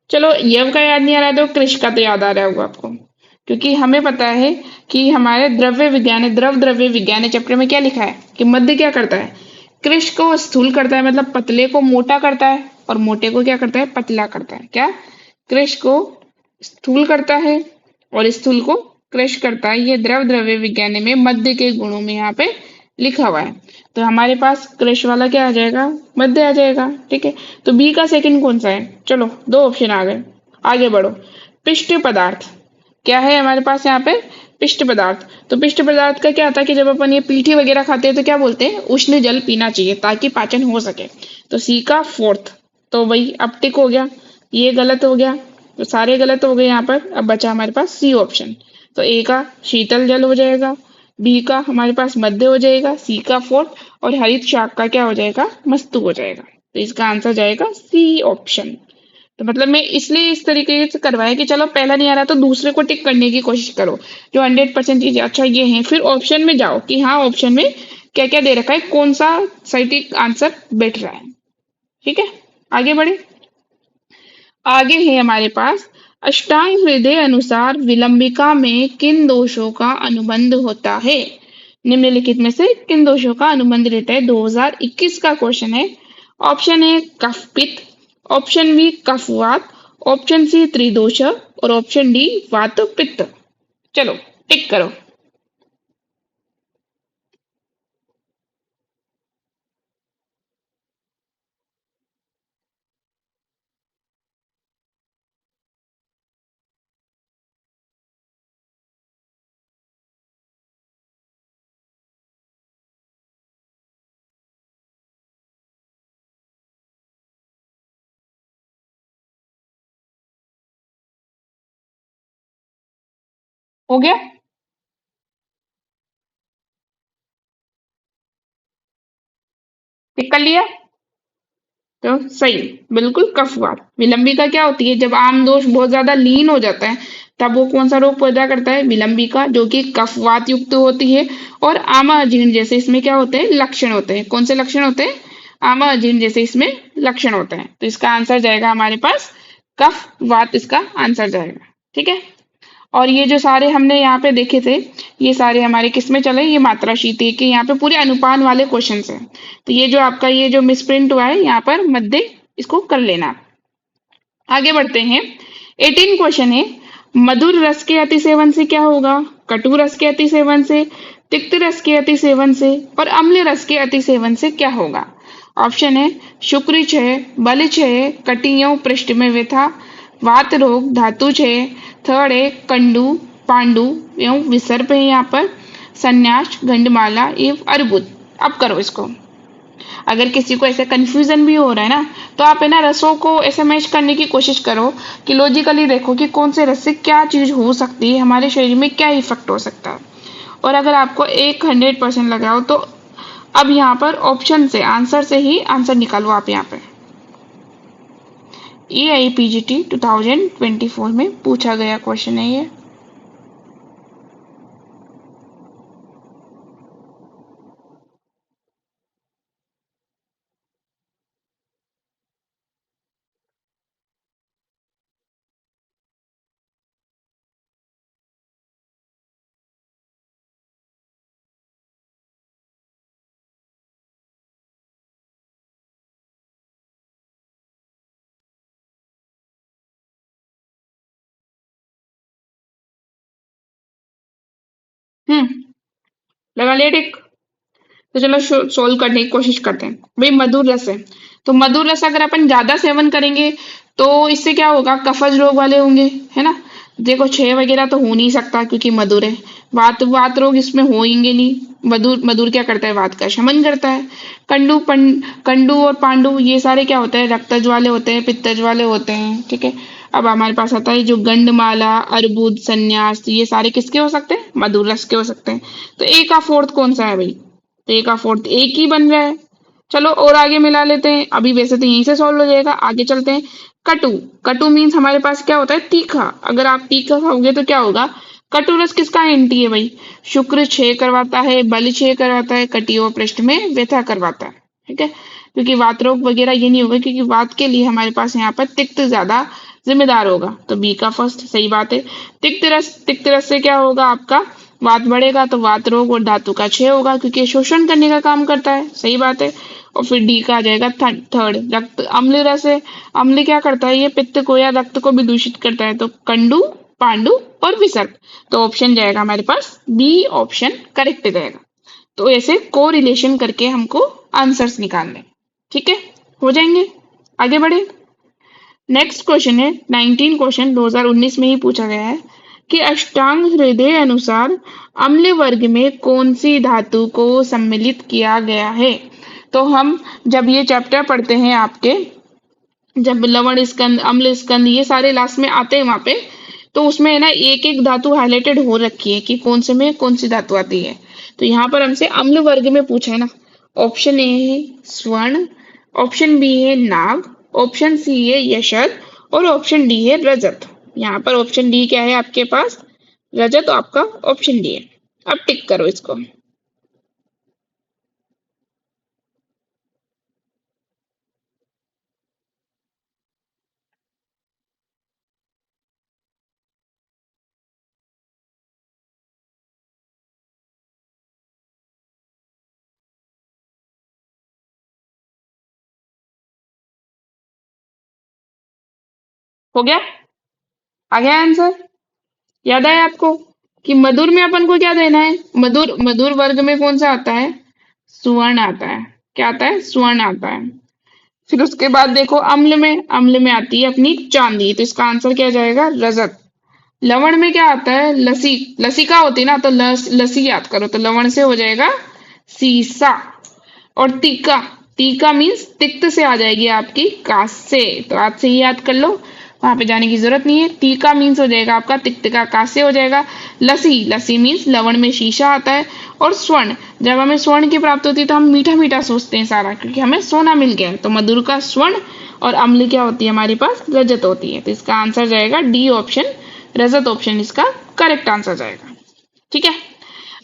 चलो यव का याद नहीं आ रहा तो कृष का तो याद आ रहा होगा आपको, क्योंकि हमें पता है कि हमारे द्रव्य विज्ञान, द्रव द्रव्य विज्ञान चैप्टर में क्या लिखा है कि मध्य क्या करता है? कृष को स्थूल करता है, मतलब पतले को मोटा करता है, और मोटे को क्या करता है? पतला करता है। क्या? कृष को स्थूल करता है और स्थूल को कृष करता है। ये द्रव द्रव्य विज्ञान में मध्य के गुणों में यहाँ पे लिखा हुआ है। तो हमारे पास कृष वाला क्या आ जाएगा? मध्य आ जाएगा। ठीक है, तो बी का सेकंड कौन सा है? चलो दो ऑप्शन आ गए, आगे बढ़ो। पिष्ट पदार्थ क्या है हमारे पास यहाँ पे? पिष्ट पदार्थ। तो पिष्ट पदार्थ का क्या था कि जब अपन ये पीठी वगैरह खाते हैं तो क्या बोलते हैं? उष्ण जल पीना चाहिए ताकि पाचन हो सके। तो सी का फोर्थ। तो वही अब टिक हो गया, ये गलत हो गया, तो सारे गलत हो गए यहाँ पर। अब बचा हमारे पास सी ऑप्शन। तो ए का शीतल जल हो जाएगा, बी का हमारे पास मध्य हो जाएगा, सी का फोर्थ, और हरित शाक का क्या हो जाएगा? मस्तु हो जाएगा। तो इसका आंसर जाएगा सी ऑप्शन। तो मतलब मैं इसलिए इस तरीके से करवाया कि चलो पहला नहीं आ रहा तो दूसरे को टिक करने की कोशिश करो, जो 100% चीजें अच्छा ये है, फिर ऑप्शन में जाओ कि हाँ ऑप्शन में क्या क्या दे रखा है, कौन सा सटीक आंसर बैठ रहा है। ठीक है, आगे बढ़े। आगे है हमारे पास, अष्टांग हृदय अनुसार विलंबिका में किन दोषों का अनुबंध होता है। निम्नलिखित में से किन दोषों का अनुबंध रहता है, 2021 का क्वेश्चन है। ऑप्शन ए कफ पित्त, ऑप्शन बी कफवात, ऑप्शन सी त्रिदोष और ऑप्शन डी वात पित्त। चलो टिक करो। हो गया, टिक कर लिया। तो सही, बिल्कुल कफवात। विलंबिका क्या होती है, जब आमदोष बहुत ज्यादा लीन हो जाता है तब वो कौन सा रोग पैदा करता है, विलंबिका, जो कि कफवात युक्त होती है। और आमा अजीर्ण जैसे इसमें क्या होते हैं, लक्षण होते हैं। कौन से लक्षण होते हैं, आमा अजीर्ण जैसे इसमें लक्षण होते हैं। तो इसका आंसर जाएगा हमारे पास कफ वात, इसका आंसर जाएगा। ठीक है, और ये जो सारे हमने यहाँ पे देखे थे, ये सारे हमारे किस में चले, ये मात्रा शीति के यहाँ पे पूरे अनुपान वाले क्वेश्चन हैं। तो ये जो आपका ये जो मिसप्रिंट हुआ है यहाँ पर मध्य, इसको कर लेना। आगे बढ़ते हैं। 18 क्वेश्चन है, मधुर रस के अतिसेवन से क्या होगा, कटु रस के अतिसेवन से, तिक्त रस के अतिसेवन से और अम्ल रस के अतिसेवन से क्या होगा। ऑप्शन है शुक्र क्षय, बल क्षय, कटियों पृष्ठ में व्यथा, वात रोग, धातु क्षय। थर्ड है कंडू, पांडु एवं विसर्प है यहाँ पर, संन्यास, गंडमाला एवं अर्बुद। अब करो इसको। अगर किसी को ऐसे कंफ्यूजन भी हो रहा है ना, तो आप है ना रसों को ऐसे मैच करने की कोशिश करो कि लॉजिकली देखो कि कौन से रस से क्या चीज हो सकती है, हमारे शरीर में क्या इफेक्ट हो सकता है। और अगर आपको 100% लग रहा हो तो अब यहाँ पर ऑप्शन से, आंसर से ही आंसर निकालो आप। यहाँ पे EIPGT 2024 में पूछा गया क्वेश्चन है ये। लगा लिया टिक। तो चलो सोल्व करने की कोशिश करते हैं। भाई मधुर रस है, तो मधुर रस अगर अपन ज्यादा सेवन करेंगे तो इससे क्या होगा, कफज रोग वाले होंगे, है ना। देखो क्षय वगैरह तो हो नहीं सकता क्योंकि मधुर है। वात वात रोग इसमें होंगे नहीं। मधुर मधुर क्या करता है, वात का शमन करता है। कंडू और पांडु ये सारे क्या होते हैं, रक्तज वाले होते हैं, पित्तज वाले होते हैं। ठीक है, अब हमारे पास आता है जो गंडमाला, अर्बुद, संन्यास, ये सारे किसके हो सकते हैं, मधुर रस के हो सकते हैं। तो ए का फोर्थ कौन सा है भाई, तो ए का फोर्थ एक ही बन रहा है। चलो और आगे मिला लेते हैं, अभी वैसे तो यहीं से सॉल्व हो जाएगा। आगे चलते हैं। कटु, कटु मीन्स हमारे पास क्या होता है, तीखा। अगर आप तीखा खाओगे तो क्या होगा, कटु रस किसका एंटी है भाई, शुक्र क्षय करवाता है, बल क्षय करवाता है, कटियों पृष्ठ में व्यथा करवाता है। ठीक है, क्योंकि वात रोग वगैरह ये नहीं होगा, क्योंकि वात के लिए हमारे पास यहाँ पर तिक्त ज्यादा जिम्मेदार होगा। तो बी का फर्स्ट सही बात है। तिक्त रस से क्या होगा, आपका वात बढ़ेगा तो वात रोग और धातु का क्षय होगा, क्योंकि ये शोषण करने का काम करता है। सही बात है। और फिर डी का आ जाएगा थर्ड, रक्त अम्ल रस है। अम्ल क्या करता है, ये पित्त को या रक्त को भी दूषित करता है। तो कंडू, पांडु और विसर्प। तो ऑप्शन जाएगा हमारे पास बी ऑप्शन करेक्ट जाएगा। तो ऐसे को रिलेशन करके हमको आंसर्स निकालने, ठीक है, हो जाएंगे। आगे बढ़े। नेक्स्ट क्वेश्चन है 19 क्वेश्चन 2019 में ही पूछा गया है कि अष्टांग हृदय अनुसार अम्ल वर्ग में कौन सी धातु को सम्मिलित किया गया है। तो हम जब ये चैप्टर पढ़ते हैं आपके, जब लवण स्कंद, अम्ल स्कंद, ये सारे लास्ट में आते हैं वहां पे, तो उसमें है ना एक एक धातु हाईलाइटेड हो रखी है कि कौन से में कौन सी धातु आती है। तो यहाँ पर हमसे अम्ल वर्ग में पूछा है ना। ऑप्शन ए है स्वर्ण, ऑप्शन बी है नाग, ऑप्शन सी है यशद और ऑप्शन डी है रजत। यहाँ पर ऑप्शन डी क्या है आपके पास, रजत। आपका ऑप्शन डी है। अब टिक करो इसको। हो गया? आ गया आंसर? याद आया आपको कि मधुर में अपन को क्या देना है? मधुर मधुर वर्ग में कौन सा आता है? सुवर्ण आता है। क्या आता है? स्वर्ण आता है। फिर उसके बाद देखो अम्ल में आती है अपनी चांदी, तो इसका आंसर क्या जाएगा? रजत। लवण में क्या आता है? लसी। लसिका होती है ना, तो लसी याद करो, तो लवण से हो जाएगा सीसा। और तीका, तीका मीन्स तिक्त से आ जाएगी आपकी काश से, तो आज से ही याद कर लो, वहां पे जाने की जरूरत नहीं है। टीका मीन्स हो जाएगा आपका तिक्त का काश से हो जाएगा। लसी, लसी मीन्स लवण में शीशा आता है। और स्वर्ण, जब हमें स्वर्ण की प्राप्ति होती है तो हम मीठा मीठा सोचते हैं सारा, क्योंकि हमें सोना मिल गया है। तो मधुर का स्वर्ण और अम्ल क्या होती है हमारे पास? रजत होती है। तो इसका आंसर जाएगा डी ऑप्शन, रजत ऑप्शन इसका करेक्ट आंसर जाएगा। ठीक है,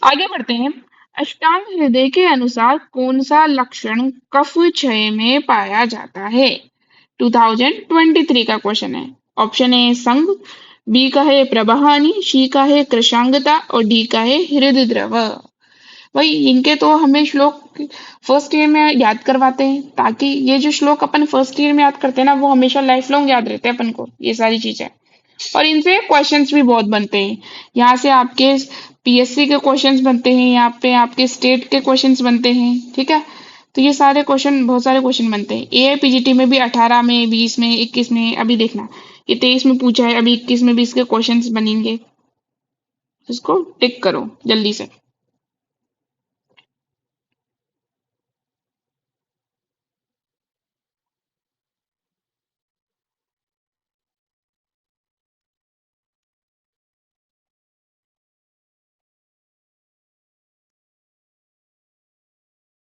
आगे बढ़ते हैं। अष्टांग हृदय के अनुसार कौन सा लक्षण कफ क्षय में पाया जाता है? 2023 का क्वेश्चन है। ऑप्शन ए संघ, बी का है प्रवाहानी, सी का है कृशांगता और डी का है हृदय द्रव। भाई इनके तो हमें श्लोक फर्स्ट ईयर में याद करवाते हैं, ताकि ये जो श्लोक अपन फर्स्ट ईयर में याद करते हैं ना, वो हमेशा लाइफ लॉन्ग याद रहते हैं अपन को, ये सारी चीजें। और इनसे क्वेश्चंस भी बहुत बनते हैं। यहाँ से आपके पीएससी के क्वेश्चंस बनते हैं, यहाँ पे आपके स्टेट के क्वेश्चंस बनते हैं। ठीक है, तो ये सारे क्वेश्चन, बहुत सारे क्वेश्चन बनते हैं। एआईपीजीटी में भी 18 में, 20 में, 21 में, अभी देखना ये 23 में पूछा है, अभी 21 में भी इसके क्वेश्चंस बनेंगे। इसको टिक करो जल्दी से।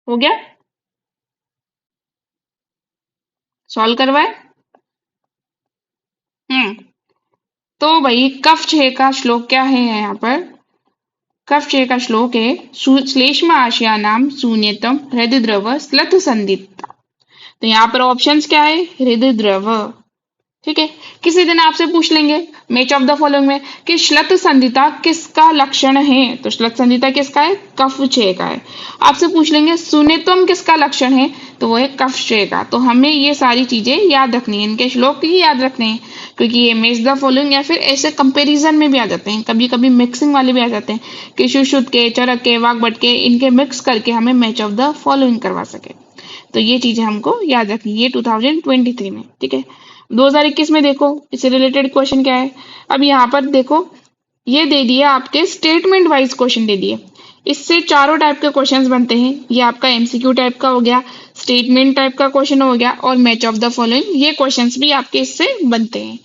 हो गया? सॉल्व करवाए? हम्म। तो भाई कफ छह का श्लोक क्या है यहाँ पर? कफ छह का श्लोक है, श्लेष्म आशया नाम शून्यतम हृदय द्रव स्लथ संदिग्ध। तो यहाँ पर ऑप्शंस क्या है? हृदय द्रव। ठीक है, किसी दिन आपसे पूछ लेंगे मैच ऑफ द फॉलोइंग में कि श्लथ संधिता किसका लक्षण है, तो श्लथ संधिता किसका है? कफ क्षय का है। आपसे पूछ लेंगे सुनेतम किसका लक्षण है, तो वो है कफ क्षय का। तो हमें ये सारी चीजें याद रखनी है, इनके श्लोक ही याद रखने हैं, क्योंकि ये मैच द फॉलोइंग या फिर ऐसे कंपैरिजन में भी आ जाते हैं, कभी कभी मिक्सिंग वाले भी आ जाते हैं कि सुश्रुत के, चरक के, वाग्भट के, इनके मिक्स करके हमें मैच ऑफ द फॉलोइंग करवा सके। तो ये चीजें हमको याद रखनी है 2023 में। ठीक है, 2021 में देखो इससे रिलेटेड क्वेश्चन क्या है। अब यहाँ पर देखो ये दे दिया आपके स्टेटमेंट वाइज क्वेश्चन दे दिए, इससे चारों टाइप के क्वेश्चंस बनते हैं। ये आपका एमसीक्यू टाइप का हो गया, स्टेटमेंट टाइप का क्वेश्चन हो गया, और मैच ऑफ द फॉलोइंग, ये क्वेश्चंस भी आपके इससे बनते हैं।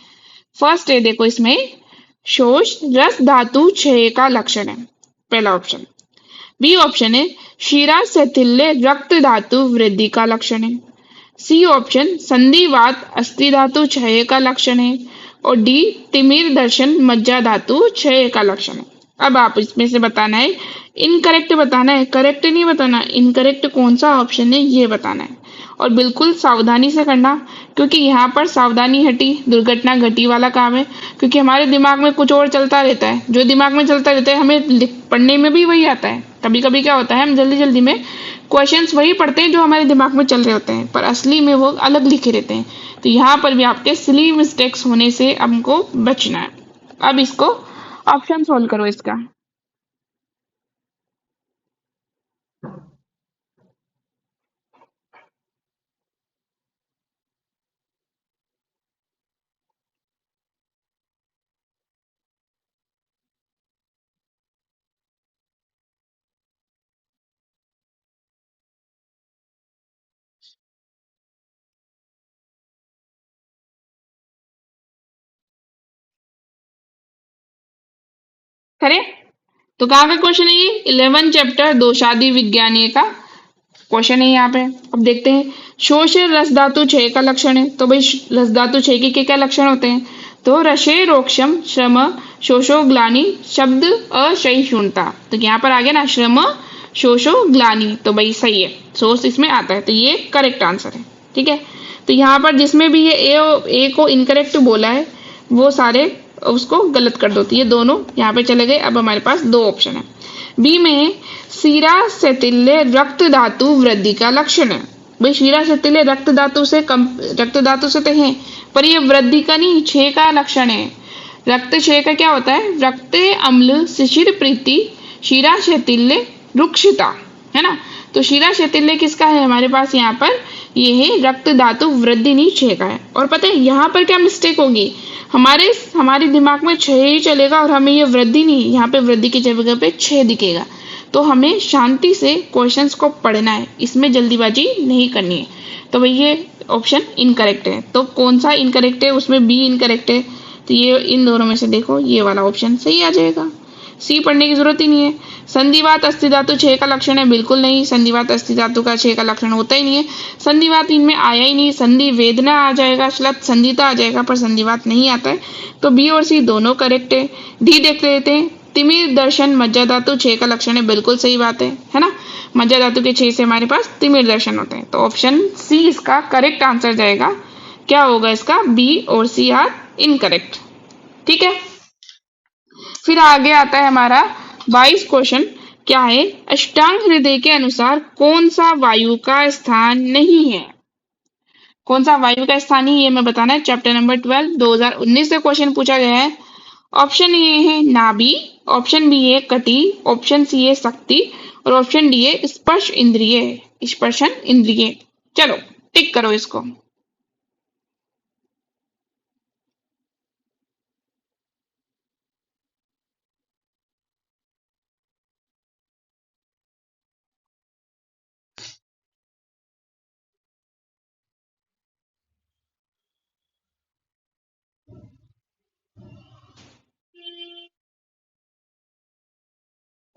फर्स्ट है देखो इसमें, शोष रस धातु क्षय का लक्षण है, पहला ऑप्शन। बी ऑप्शन है शीरा शैथिल्य रक्त धातु वृद्धि का लक्षण है। सी ऑप्शन संधिवात अस्थि धातु क्षय का लक्षण है। और डी तिमिर दर्शन मज्जा धातु क्षय का लक्षण है। अब आप इसमें से बताना है, इनकरेक्ट बताना है, करेक्ट नहीं बताना, इनकरेक्ट कौन सा ऑप्शन है ये बताना है। और बिल्कुल सावधानी से करना, क्योंकि यहाँ पर सावधानी हटी दुर्घटना घटी वाला काम है, क्योंकि हमारे दिमाग में कुछ और चलता रहता है, जो दिमाग में चलता रहता है हमें पढ़ने में भी वही आता है। कभी कभी क्या होता है, हम जल्दी जल्दी में क्वेश्चंस वही पढ़ते हैं जो हमारे दिमाग में चल रहे होते हैं, पर असली में वो अलग लिखे रहते हैं। तो यहाँ पर भी आपके सिली मिस्टेक्स होने से हमको बचना है। अब इसको ऑप्शन सोल्व करो इसका। करें? तो कहाँ का क्वेश्चन है ये? 11 चैप्टर दोषादि विज्ञानीय का क्वेश्चन है यहाँ पे। अब देखते हैं, शोष रस धातु क्षय का लक्षण है, तो भाई रस धातु क्षय के क्या लक्षण होते हैं? तो रसे रोक्षम श्रम शोषो ग्लानि शब्द असहिष्णुता। तो यहाँ पर आ गया ना श्रम शोषो ग्लानि, तो भाई सही है, सोर्स इसमें आता है, तो ये करेक्ट आंसर है। ठीक है, तो यहाँ पर जिसमें भी ये ए को इनकरेक्ट बोला है वो सारे उसको गलत कर दो, तो ये दोनों यहाँ पे चले गए। अब हमारे पास दो ऑप्शन है। बी में शीरा शैथिल्य रक्त धातु वृद्धि का लक्षण है। भाई शीरा शैथिल्य रक्त धातु से तो है, पर ये वृद्धि का नहीं, क्षय का लक्षण है। रक्त क्षय का क्या होता है? रक्ते अम्ल शिशिर प्रीति शिरा शैथिल्य रुक्षता, है ना। तो शिरा शैथिल्य किसका है हमारे पास यहाँ पर? ये है रक्त धातु वृद्धि नहीं क्षय का है। और पता है यहाँ पर क्या मिस्टेक होगी, हमारे दिमाग में क्षय ही चलेगा और हमें ये वृद्धि नहीं, यहाँ पे वृद्धि की जगह पे क्षय दिखेगा। तो हमें शांति से क्वेश्चंस को पढ़ना है, इसमें जल्दीबाजी नहीं करनी है। तो भाई ये ऑप्शन इनकरेक्ट है। तो कौन सा इनकरेक्ट है? उसमें बी इनकरेक्ट है। तो ये इन दोनों में से देखो ये वाला ऑप्शन सही आ जाएगा। सी पढ़ने की जरूरत ही नहीं है। संधिवात अस्थि धातु क्षय का लक्षण है? बिल्कुल नहीं, संधिवात अस्थि धातु का क्षय का लक्षण होता ही नहीं है। संधिवात इनमें आया ही नहीं। संधि वेदना आ जाएगा, श्लथ संधिता आ जाएगा, पर संधिवात नहीं आता है। तो बी और सी दोनों करेक्ट है। डी देख लेते हैं। तिमिर दर्शन मज्जा धातु क्षय का लक्षण है? बिल्कुल सही बात है ना। मज्जा धातु के क्षय से हमारे पास तिमिर दर्शन होते हैं। तो ऑप्शन सी इसका करेक्ट आंसर जाएगा। क्या होगा इसका? बी और सी आर इनकरेक्ट। ठीक है, फिर आगे आता है हमारा 22 क्वेश्चन। क्या है? अष्टांग हृदय के अनुसार कौन सा वायु का स्थान नहीं है? कौन सा वायु का स्थान नहीं है मैं बताना है। चैप्टर नंबर 12 2019 से क्वेश्चन पूछा गया है। ऑप्शन ए है नाभि, ऑप्शन बी है कटी, ऑप्शन सी है शक्ति और ऑप्शन डी है स्पर्श इंद्रिय, स्पर्शन इंद्रिय। चलो टिक करो इसको।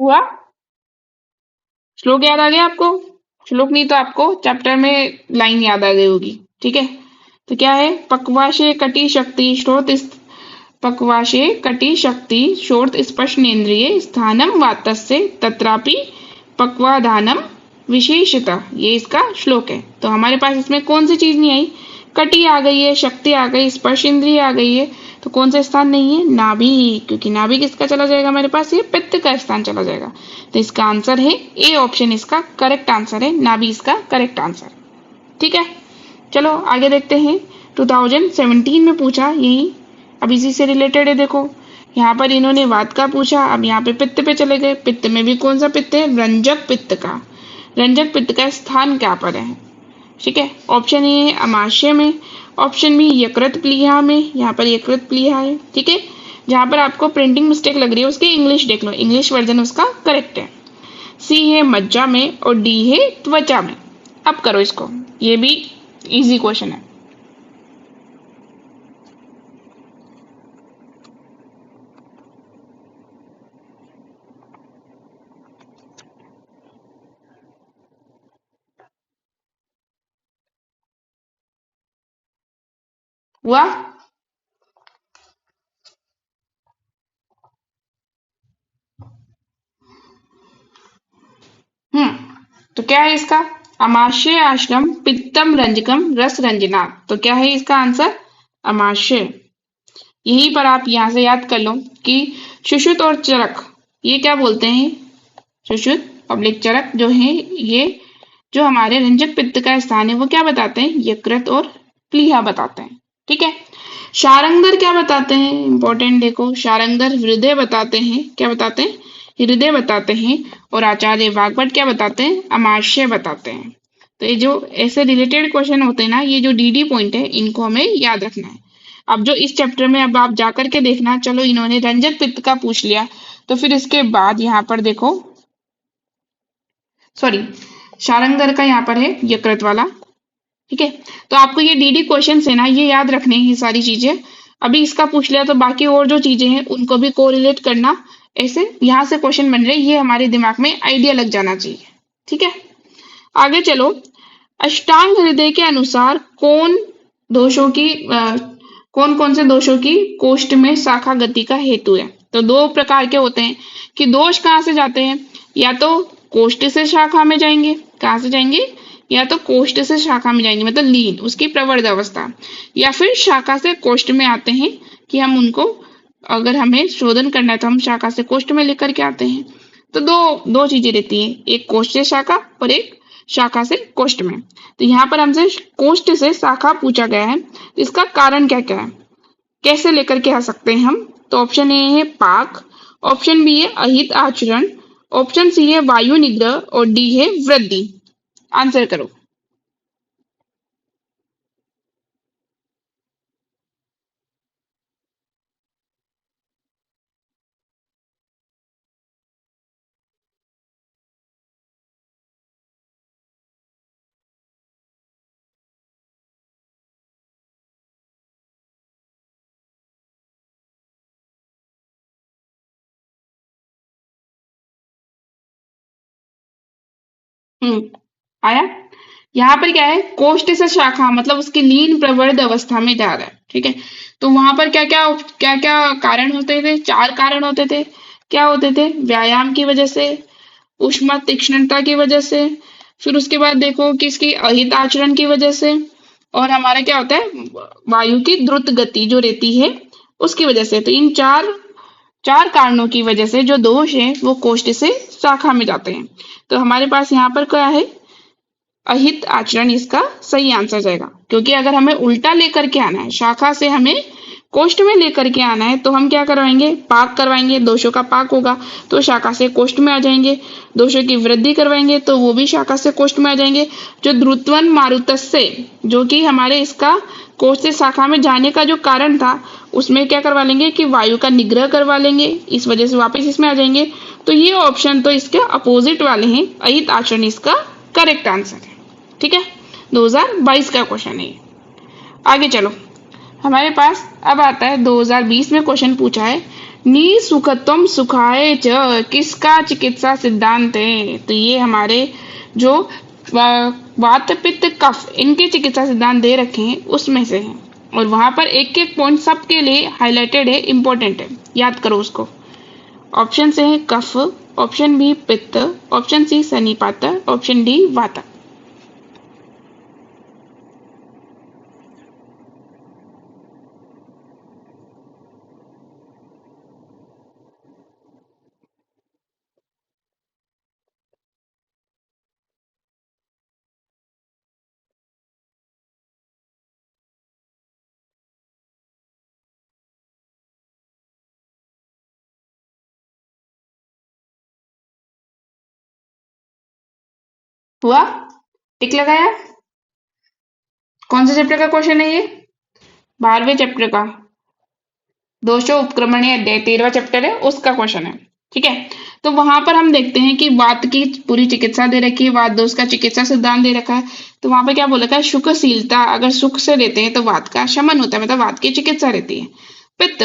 हुआ? श्लोक याद आ गया आपको? श्लोक नहीं तो आपको चैप्टर में लाइन याद आ गई होगी। ठीक है, तो क्या है? पक्वाशे कटी शक्ति श्रोत पक्वाशे कटी शक्ति श्रोत स्पर्शनेन्द्रिय स्थानम वातस्य तत्रापि पक्वाधानम विशेषता। ये इसका श्लोक है। तो हमारे पास इसमें कौन सी चीज नहीं आई? कटी आ गई है, शक्ति आ गई, स्पर्श इंद्रिय आ गई है। तो कौन सा स्थान नहीं है? नाभि, क्योंकि नाभि किसका चला जाएगा हमारे पास? ये पित्त का स्थान चला जाएगा। तो इसका आंसर है ए ऑप्शन, इसका करेक्ट आंसर है। नाभि इसका करेक्ट आंसर। ठीक है, चलो आगे देखते हैं। 2017 में पूछा यही, अब इसी से रिलेटेड है। देखो यहाँ पर इन्होंने वात का पूछा, अब यहाँ पे पित्त पे चले गए। पित्त में भी कौन सा पित्त है? रंजक पित्त का। रंजक पित्त का स्थान क्या पर है? ठीक है, ऑप्शन ए है अमाशय में, ऑप्शन बी यकृत प्लीहा में, यहाँ पर यकृत प्लीहा है। ठीक है, जहां पर आपको प्रिंटिंग मिस्टेक लग रही है उसके इंग्लिश देख लो, इंग्लिश वर्जन उसका करेक्ट है। सी है मज्जा में और डी है त्वचा में। अब करो इसको, ये भी इजी क्वेश्चन है। हुआ? तो क्या है इसका? अमाशय आश्रम पित्तम रंजकम रस रंजना। तो क्या है इसका आंसर? अमाशय। यहीं पर आप यहां से याद कर लो कि सुषुत और चरक ये क्या बोलते हैं? सुषुत पब्लिक चरक जो है ये जो हमारे रंजक पित्त का स्थान है वो क्या बताते हैं? यकृत और प्लीहा बताते हैं। ठीक है, शारंगधर क्या बताते हैं? इंपॉर्टेंट देखो, शारंगधर हृदय बताते हैं। क्या बताते हैं? हृदय बताते हैं। और आचार्य वाग्भट क्या बताते हैं? अमाशय बताते हैं। तो ये जो ऐसे रिलेटेड क्वेश्चन होते हैं ना, ये जो डीडी पॉइंट है इनको हमें याद रखना है। अब जो इस चैप्टर में अब आप जाकर के देखना, चलो इन्होंने रंजक पित्त का पूछ लिया, तो फिर इसके बाद यहाँ पर देखो, सॉरी शारंगधर का यहाँ पर है यकृत वाला। ठीक है, तो आपको ये डीडी क्वेश्चन है ना, ये याद रखने हैं सारी चीजें। अभी इसका पूछ लिया तो बाकी और जो चीजें हैं उनको भी कोरिलेट करना। ऐसे यहाँ से क्वेश्चन बन रहे, ये हमारे दिमाग में आइडिया लग जाना चाहिए। ठीक है, आगे चलो। अष्टांग हृदय के अनुसार कौन कौन से दोषों की कोष्ठ में शाखा गति का हेतु है? तो दो प्रकार के होते हैं कि दोष कहाँ से जाते हैं, या तो कोष्ठ से शाखा में जाएंगे। कहाँ से जाएंगे? या तो कोष्ठ से शाखा में जाएंगे, मतलब लीन उसकी प्रवर्ध अवस्था, या फिर शाखा से कोष्ठ में आते हैं कि हम उनको अगर हमें शोधन करना है तो हम शाखा से कोष्ठ में लेकर के आते हैं। तो दो चीजें रहती हैं, एक कोष्ठ से शाखा और एक शाखा से कोष्ठ में। तो यहाँ पर हमसे कोष्ठ से शाखा पूछा गया है, तो इसका कारण क्या क्या है, कैसे लेकर के आ सकते हैं हम। तो ऑप्शन ए है पाक, ऑप्शन बी है अहित आचरण, ऑप्शन सी है वायु निग्रह और डी है वृद्धि। आंसर करो। आया। यहाँ पर क्या है, कोष्ठ से शाखा मतलब उसकी लीन प्रवृत्त अवस्था में जा रहा है, ठीक है। तो वहां पर क्या क्या कारण होते थे, चार कारण होते थे। क्या होते थे, व्यायाम की वजह से, ऊष्मा तीक्ष्णता की वजह से, फिर उसके बाद देखो कि इसकी अहित आचरण की वजह से, और हमारा क्या होता है, वायु की द्रुत गति जो रहती है उसकी वजह से। तो इन चार चार कारणों की वजह से जो दोष है वो कोष्ठ से शाखा में जाते हैं। तो हमारे पास यहाँ पर क्या है, अहित आचरण इसका सही आंसर जाएगा। क्योंकि अगर हमें उल्टा लेकर के आना है, शाखा से हमें कोष्ठ में लेकर के आना है, तो हम क्या करवाएंगे, पाक करवाएंगे, दोषों का पाक होगा तो शाखा से कोष्ठ में आ जाएंगे। दोषों की वृद्धि करवाएंगे तो वो भी शाखा से कोष्ठ में आ जाएंगे। जो ध्रुतवन मारुतस्य, जो कि हमारे इसका कोष्ठ से शाखा में जाने का जो कारण था, उसमें क्या करवा लेंगे कि वायु का निग्रह करवा लेंगे, इस वजह से वापस इसमें आ जाएंगे। तो ये ऑप्शन तो इसके अपोजिट वाले हैं, अहित आचरण इसका करेक्ट आंसर है। ठीक है, 2022 का क्वेश्चन है ये। आगे चलो, हमारे पास अब आता है 2020 में क्वेश्चन पूछा है, नी सुखत्वम सुखाय च किसका चिकित्सा सिद्धांत है। तो ये हमारे जो वात पित्त कफ इनके चिकित्सा सिद्धांत दे रखे हैं उसमें से है। और वहां पर एक एक पॉइंट सबके लिए हाईलाइटेड है, इंपॉर्टेंट है, याद करो उसको। ऑप्शन से है कफ, ऑप्शन बी पित्त, ऑप्शन सी सन्निपात, ऑप्शन डी वात। हुआ, टिक लगाया। कौन से चैप्टर का क्वेश्चन है ये, 12वें चैप्टर का, दोषो उपक्रमणीय अध्याय 13वां चैप्टर है उसका क्वेश्चन है। ठीक है, तो वहां पर हम देखते हैं कि वात की पूरी चिकित्सा दे रखी है, वात दोष का चिकित्सा सिद्धांत दे रखा है। तो वहां पर क्या बोला था, सुखशीलता, अगर सुख से देते हैं तो वात का शमन होता है, मतलब वात की चिकित्सा रहती है। पित्त,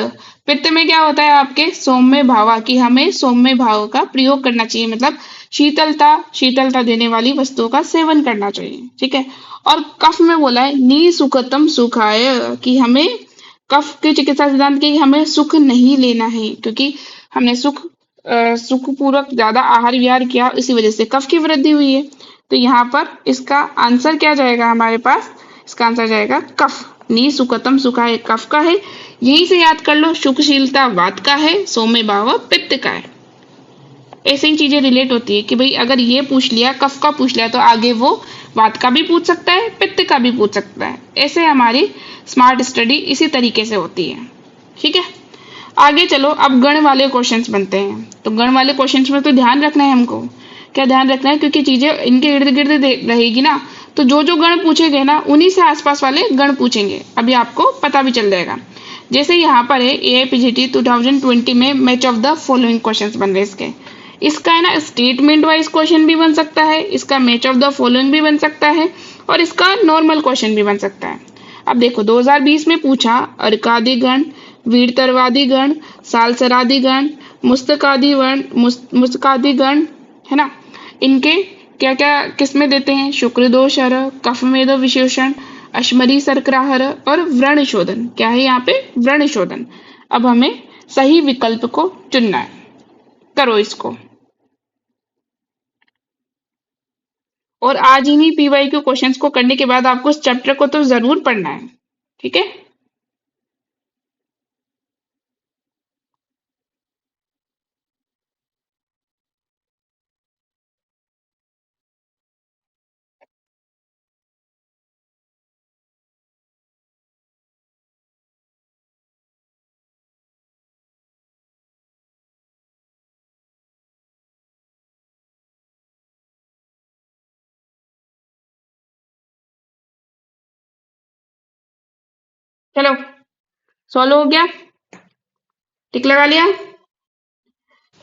पित्त में क्या होता है आपके सौम्य भावा, की हमें सौम्य भाव का प्रयोग करना चाहिए, मतलब शीतलता शीतलता देने वाली वस्तुओं का सेवन करना चाहिए। ठीक है, और कफ में बोला है नी सुखतम सुखाय, कि हमें कफ के चिकित्सा सिद्धांत की हमें सुख नहीं लेना है, क्योंकि हमने सुख पूर्वक ज्यादा आहार विहार किया, इसी वजह से कफ की वृद्धि हुई है। तो यहाँ पर इसका आंसर क्या जाएगा हमारे पास, इसका आंसर जाएगा कफ। नी सुखतम सुखा है कफ का है, यहीं से याद कर लो, सुखशीलता वात का है, सौम्य भाव पित्त का है। ऐसे ही चीजें रिलेट होती है कि भाई अगर ये पूछ लिया, कफ का पूछ लिया, तो आगे वो वात का भी पूछ सकता है, पित्त का भी पूछ सकता है। ऐसे हमारी स्मार्ट स्टडी इसी तरीके से होती है। ठीक है, आगे चलो, अब गण वाले क्वेश्चंस बनते हैं। तो गण वाले क्वेश्चंस में तो ध्यान रखना है हमको, क्या ध्यान रखना है, क्योंकि चीजें इनके इर्द गिर्द रहेगी ना, तो जो जो गण पूछे गए ना उन्हीं से आसपास वाले गण पूछेंगे, अभी आपको पता भी चल जाएगा। जैसे यहाँ पर है एआईपीजीटी 2020 में match of the following questions बन रहे इसके। इसका है ना स्टेटमेंट वाइज क्वेश्चन भी बन सकता है, इसका मैच ऑफ द फॉलोइंग भी बन सकता है, और इसका नॉर्मल क्वेश्चन भी बन सकता है। अब देखो 2020 में पूछा अर्कादि गण, वीरतरवादी गण, सालसरादी गण, मुस्तकादी वर्ण, मुस्तकादी गण, है ना, इनके क्या क्या किसमें देते हैं, शुक्र दोष हर, कफ मेदो विशेषण, अश्मरी सरक्राहर और व्रण शोधन। क्या है यहाँ पे, व्रण शोधन। अब हमें सही विकल्प को चुनना है, करो इसको। और आज इन्हीं पीवाईक्यू क्वेश्चंस को करने के बाद आपको इस चैप्टर को तो जरूर पढ़ना है। ठीक है। चलो सॉल्व हो गया, टिक लगा लिया।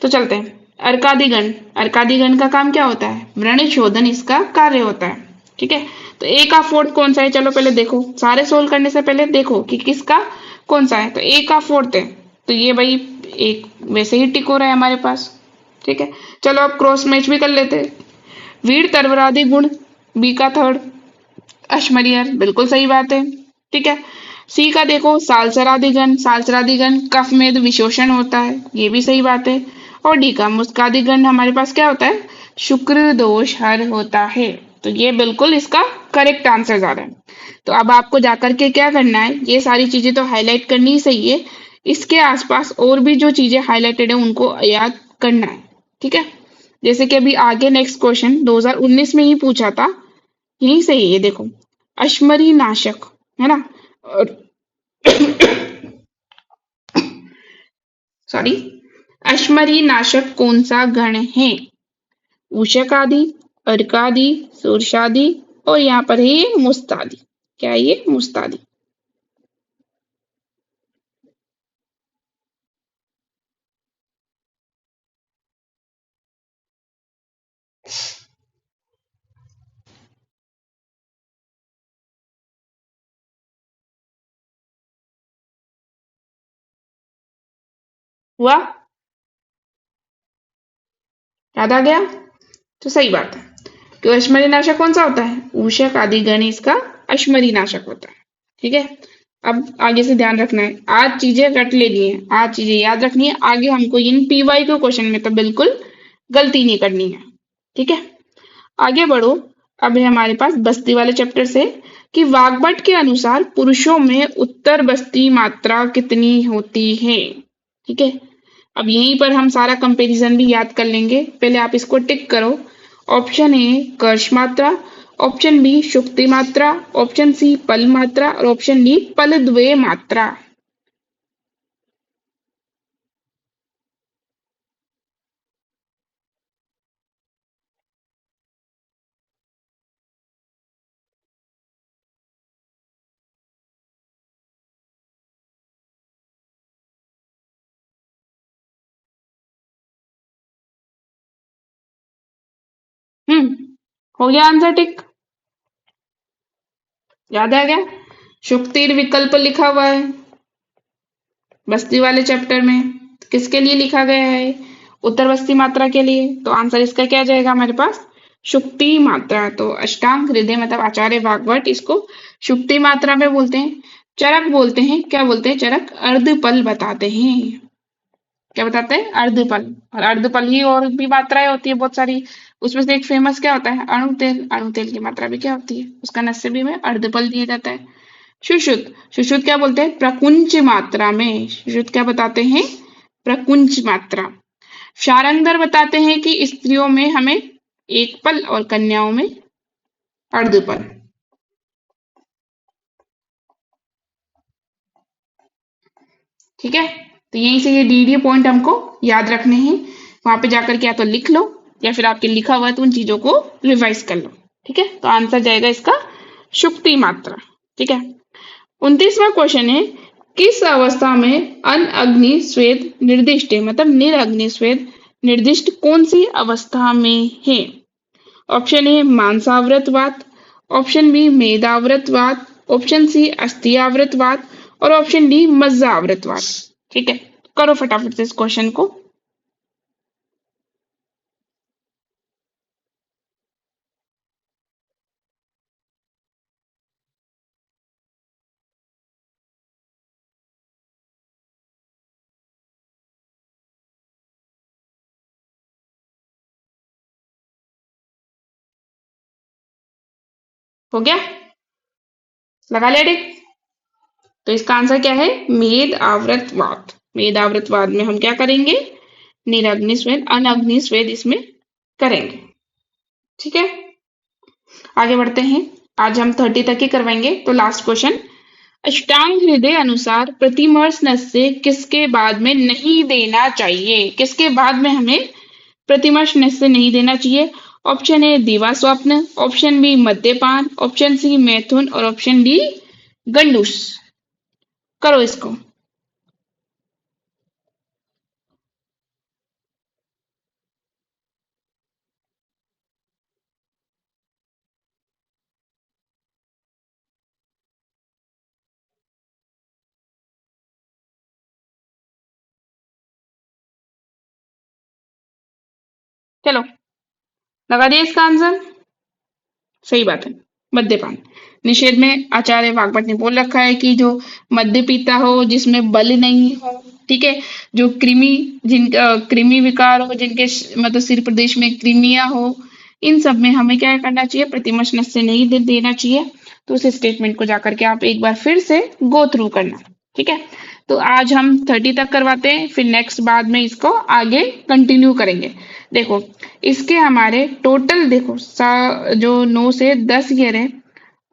तो चलते हैं। अर्कादिगण, अर्कादिगण का काम क्या होता है? वृण शोधन इसका कार्य होता है। ठीक है, तो ए का फोर्थ कौन सा है? चलो पहले देखो, सारे सोल्व करने से पहले देखो कि किसका कौन सा है। तो ए का फोर्थ है, तो ये भाई एक वैसे ही टिक हो रहा है हमारे पास। ठीक है, चलो अब क्रॉस मैच भी कर लेते हैं। वीर तरवरादि गुण, बी का थर्ड। अश्मरियर, बिल्कुल सही बात है। ठीक है, सी का देखो, सालसरादिगण, सालसरादिगण कफ में विशोषण होता है, ये भी सही बात है। और डी का मुस्कादिगण हमारे पास क्या होता है? शुक्र दोष हर होता है। तो ये बिल्कुल इसका करेक्ट आंसर आ रहा है। तो अब आपको जाकर के क्या करना है, ये सारी चीजें तो हाईलाइट करनी ही सही है, इसके आसपास और भी जो चीजें हाईलाइटेड है उनको याद करना है। ठीक है, जैसे कि अभी आगे नेक्स्ट क्वेश्चन 2019 में ही पूछा था, यही सही है देखो, अश्मरी नाशक है ना, और सॉरी, अश्मरी नाशक कौन सा गण है? उशक आदि, अर्क आदि, सूर्षादि, और यहाँ पर है ये मुस्तादि। क्या है ये? मुस्तादि। हुआ? याद आ गया? तो सही बात है। तो अश्मरी नाशक कौन सा होता है? उशक आदि गण इसका अश्मरी नाशक होता है। ठीक है, अब आगे से ध्यान रखना है, आज चीजें रट लेनी है, आज चीजें याद रखनी है, आगे हमको इन पीवाई के क्वेश्चन में तो बिल्कुल गलती नहीं करनी है। ठीक है, आगे बढ़ो। अब है हमारे पास बस्ती वाले चैप्टर से कि वाग्भट के अनुसार पुरुषों में उत्तर बस्ती मात्रा कितनी होती है। ठीक है, अब यहीं पर हम सारा कंपैरिजन भी याद कर लेंगे, पहले आप इसको टिक करो। ऑप्शन ए कर्ष मात्रा, ऑप्शन बी शुक्ति मात्रा, ऑप्शन सी पल मात्रा, और ऑप्शन डी पल द्वय मात्रा। हो गया आंसर टिक? याद आ गया? शुक्तिर विकल्प लिखा हुआ है बस्ती वाले चैप्टर में, किसके लिए लिखा गया है? उत्तर बस्ती मात्रा के लिए। तो आंसर इसका क्या जाएगा हमारे पास? शुक्ति मात्रा। तो अष्टांग हृदय मतलब आचार्य वाग्भट इसको शुक्ति मात्रा में बोलते हैं। चरक बोलते हैं, क्या बोलते हैं? चरक अर्धपल बताते हैं। क्या बताते हैं? अर्धपल। और अर्धपल ही और भी मात्राएं होती है बहुत सारी, उसमें से एक फेमस क्या होता है? अणु तेल। अणु तेल की मात्रा भी क्या होती है? उसका नस्य भी में अर्धपल दिया जाता है। सुश्रुत, सुश्रुत क्या बोलते हैं? प्रकुंच मात्रा में। सुश्रुत क्या बताते हैं? प्रकुंच मात्रा। शारंगधर बताते हैं कि स्त्रियों में हमें एक पल और कन्याओं में अर्धपल। ठीक है, तो यहीं से ये डी पॉइंट हमको याद रखने हैं, वहां पे जाकर के या तो लिख लो या फिर आपके लिखा हुआ है तो उन चीजों को रिवाइज कर लो। ठीक है, तो आंसर जाएगा इसका शुक्ति मात्रा। ठीक है, 29वां क्वेश्चन है, किस अवस्था में अन अग्नि स्वेद निर्दिष्ट है, मतलब निरअग्नि स्वेद निर्दिष्ट कौन सी अवस्था में है? ऑप्शन ए मांसावृतवात, ऑप्शन बी मेदावृतवात, ऑप्शन सी अस्थियावृतवात, और ऑप्शन डी मज्जावृतवात। ठीक है, करो फटाफट से इस क्वेश्चन को। हो गया? लगा लिया टिक? तो इसका आंसर क्या है? मेद आवृतवाद। मेद आवृतवाद में हम क्या करेंगे? निरग्नि स्वेद, अनअग्नि स्वेद इसमें करेंगे। ठीक है, आगे बढ़ते हैं। आज हम 30 तक ही करवाएंगे। तो लास्ट क्वेश्चन, अष्टांग हृदय अनुसार प्रतिमर्श नस्य किसके बाद में नहीं देना चाहिए? किसके बाद में हमें प्रतिमर्श नस्य नहीं देना चाहिए? ऑप्शन ए दिवा स्वप्न, ऑप्शन बी मद्यपान, ऑप्शन सी मैथुन, और ऑप्शन डी गंडूस। करो इसको। चलो, लगा दिया इसका आंसर। सही बात है, मद्यपान। निषेध में आचार्य वाग्भट ने बोल रखा है कि जो मद्य पीता हो, जिसमें बल नहीं हो, ठीक है, जो कृमि विकार हो, जिनके मतलब सिर प्रदेश में कृमियां हो, इन सब में हमें क्या करना चाहिए, प्रतिमश नस्य नहीं देना चाहिए। तो उस स्टेटमेंट को जाकर के आप एक बार फिर से गो थ्रू करना। ठीक है, तो आज हम 30 तक करवाते हैं, फिर नेक्स्ट बाद में इसको आगे कंटिन्यू करेंगे। देखो, इसके हमारे टोटल देखो जो 9 से 10 ईयर है,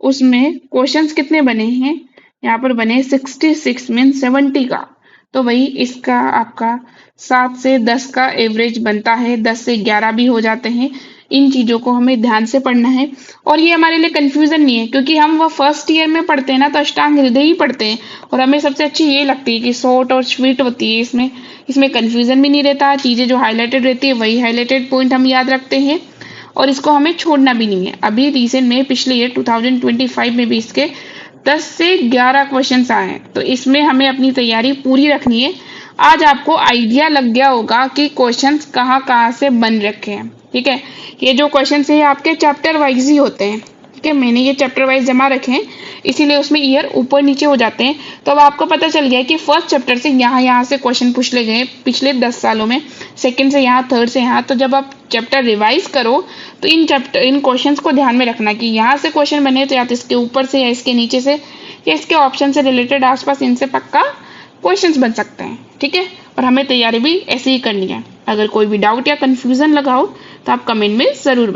उसमें क्वेश्चंस कितने बने हैं, यहाँ पर बने 66 मीन 70 का। तो वही इसका आपका 7 से 10 का एवरेज बनता है, 10 से 11 भी हो जाते हैं। इन चीजों को हमें ध्यान से पढ़ना है, और ये हमारे लिए कंफ्यूजन नहीं है, क्योंकि हम वो फर्स्ट ईयर में पढ़ते हैं ना, तो अष्टांग हृदय ही पढ़ते हैं, और हमें सबसे अच्छी ये लगती है कि शॉर्ट और स्वीट होती है। इसमें इसमें कंफ्यूजन भी नहीं रहता, चीजें जो हाईलाइटेड रहती है वही हाईलाइटेड पॉइंट हम याद रखते हैं, और इसको हमें छोड़ना भी नहीं है। अभी रिसेंट में पिछले ईयर 2025 में भी इसके 10 से 11 क्वेश्चंस आए हैं, तो इसमें हमें अपनी तैयारी पूरी रखनी है। आज आपको आइडिया लग गया होगा कि क्वेश्चंस कहाँ कहाँ से बन रखे हैं। ठीक है, ये जो क्वेश्चंस है आपके चैप्टर वाइज ही होते हैं। ठीक है, मैंने ये चैप्टर वाइज जमा रखे हैं, इसीलिए उसमें ईयर ऊपर नीचे हो जाते हैं। तो अब आपको पता चल गया कि फर्स्ट चैप्टर से यहाँ से क्वेश्चन पूछ ले गए पिछले 10 सालों में, सेकंड से यहाँ, थर्ड से यहाँ। तो जब आप चैप्टर रिवाइज करो तो इन क्वेश्चंस को ध्यान में रखना कि यहाँ से क्वेश्चन बने तो या तो इसके ऊपर से, या इसके नीचे से, या इसके ऑप्शन से रिलेटेड आसपास, इनसे पक्का क्वेश्चंस बन सकते हैं। ठीक है, और हमें तैयारी भी ऐसे ही करनी है। अगर कोई भी डाउट या कंफ्यूजन लगा हो तो आप कमेंट में जरूर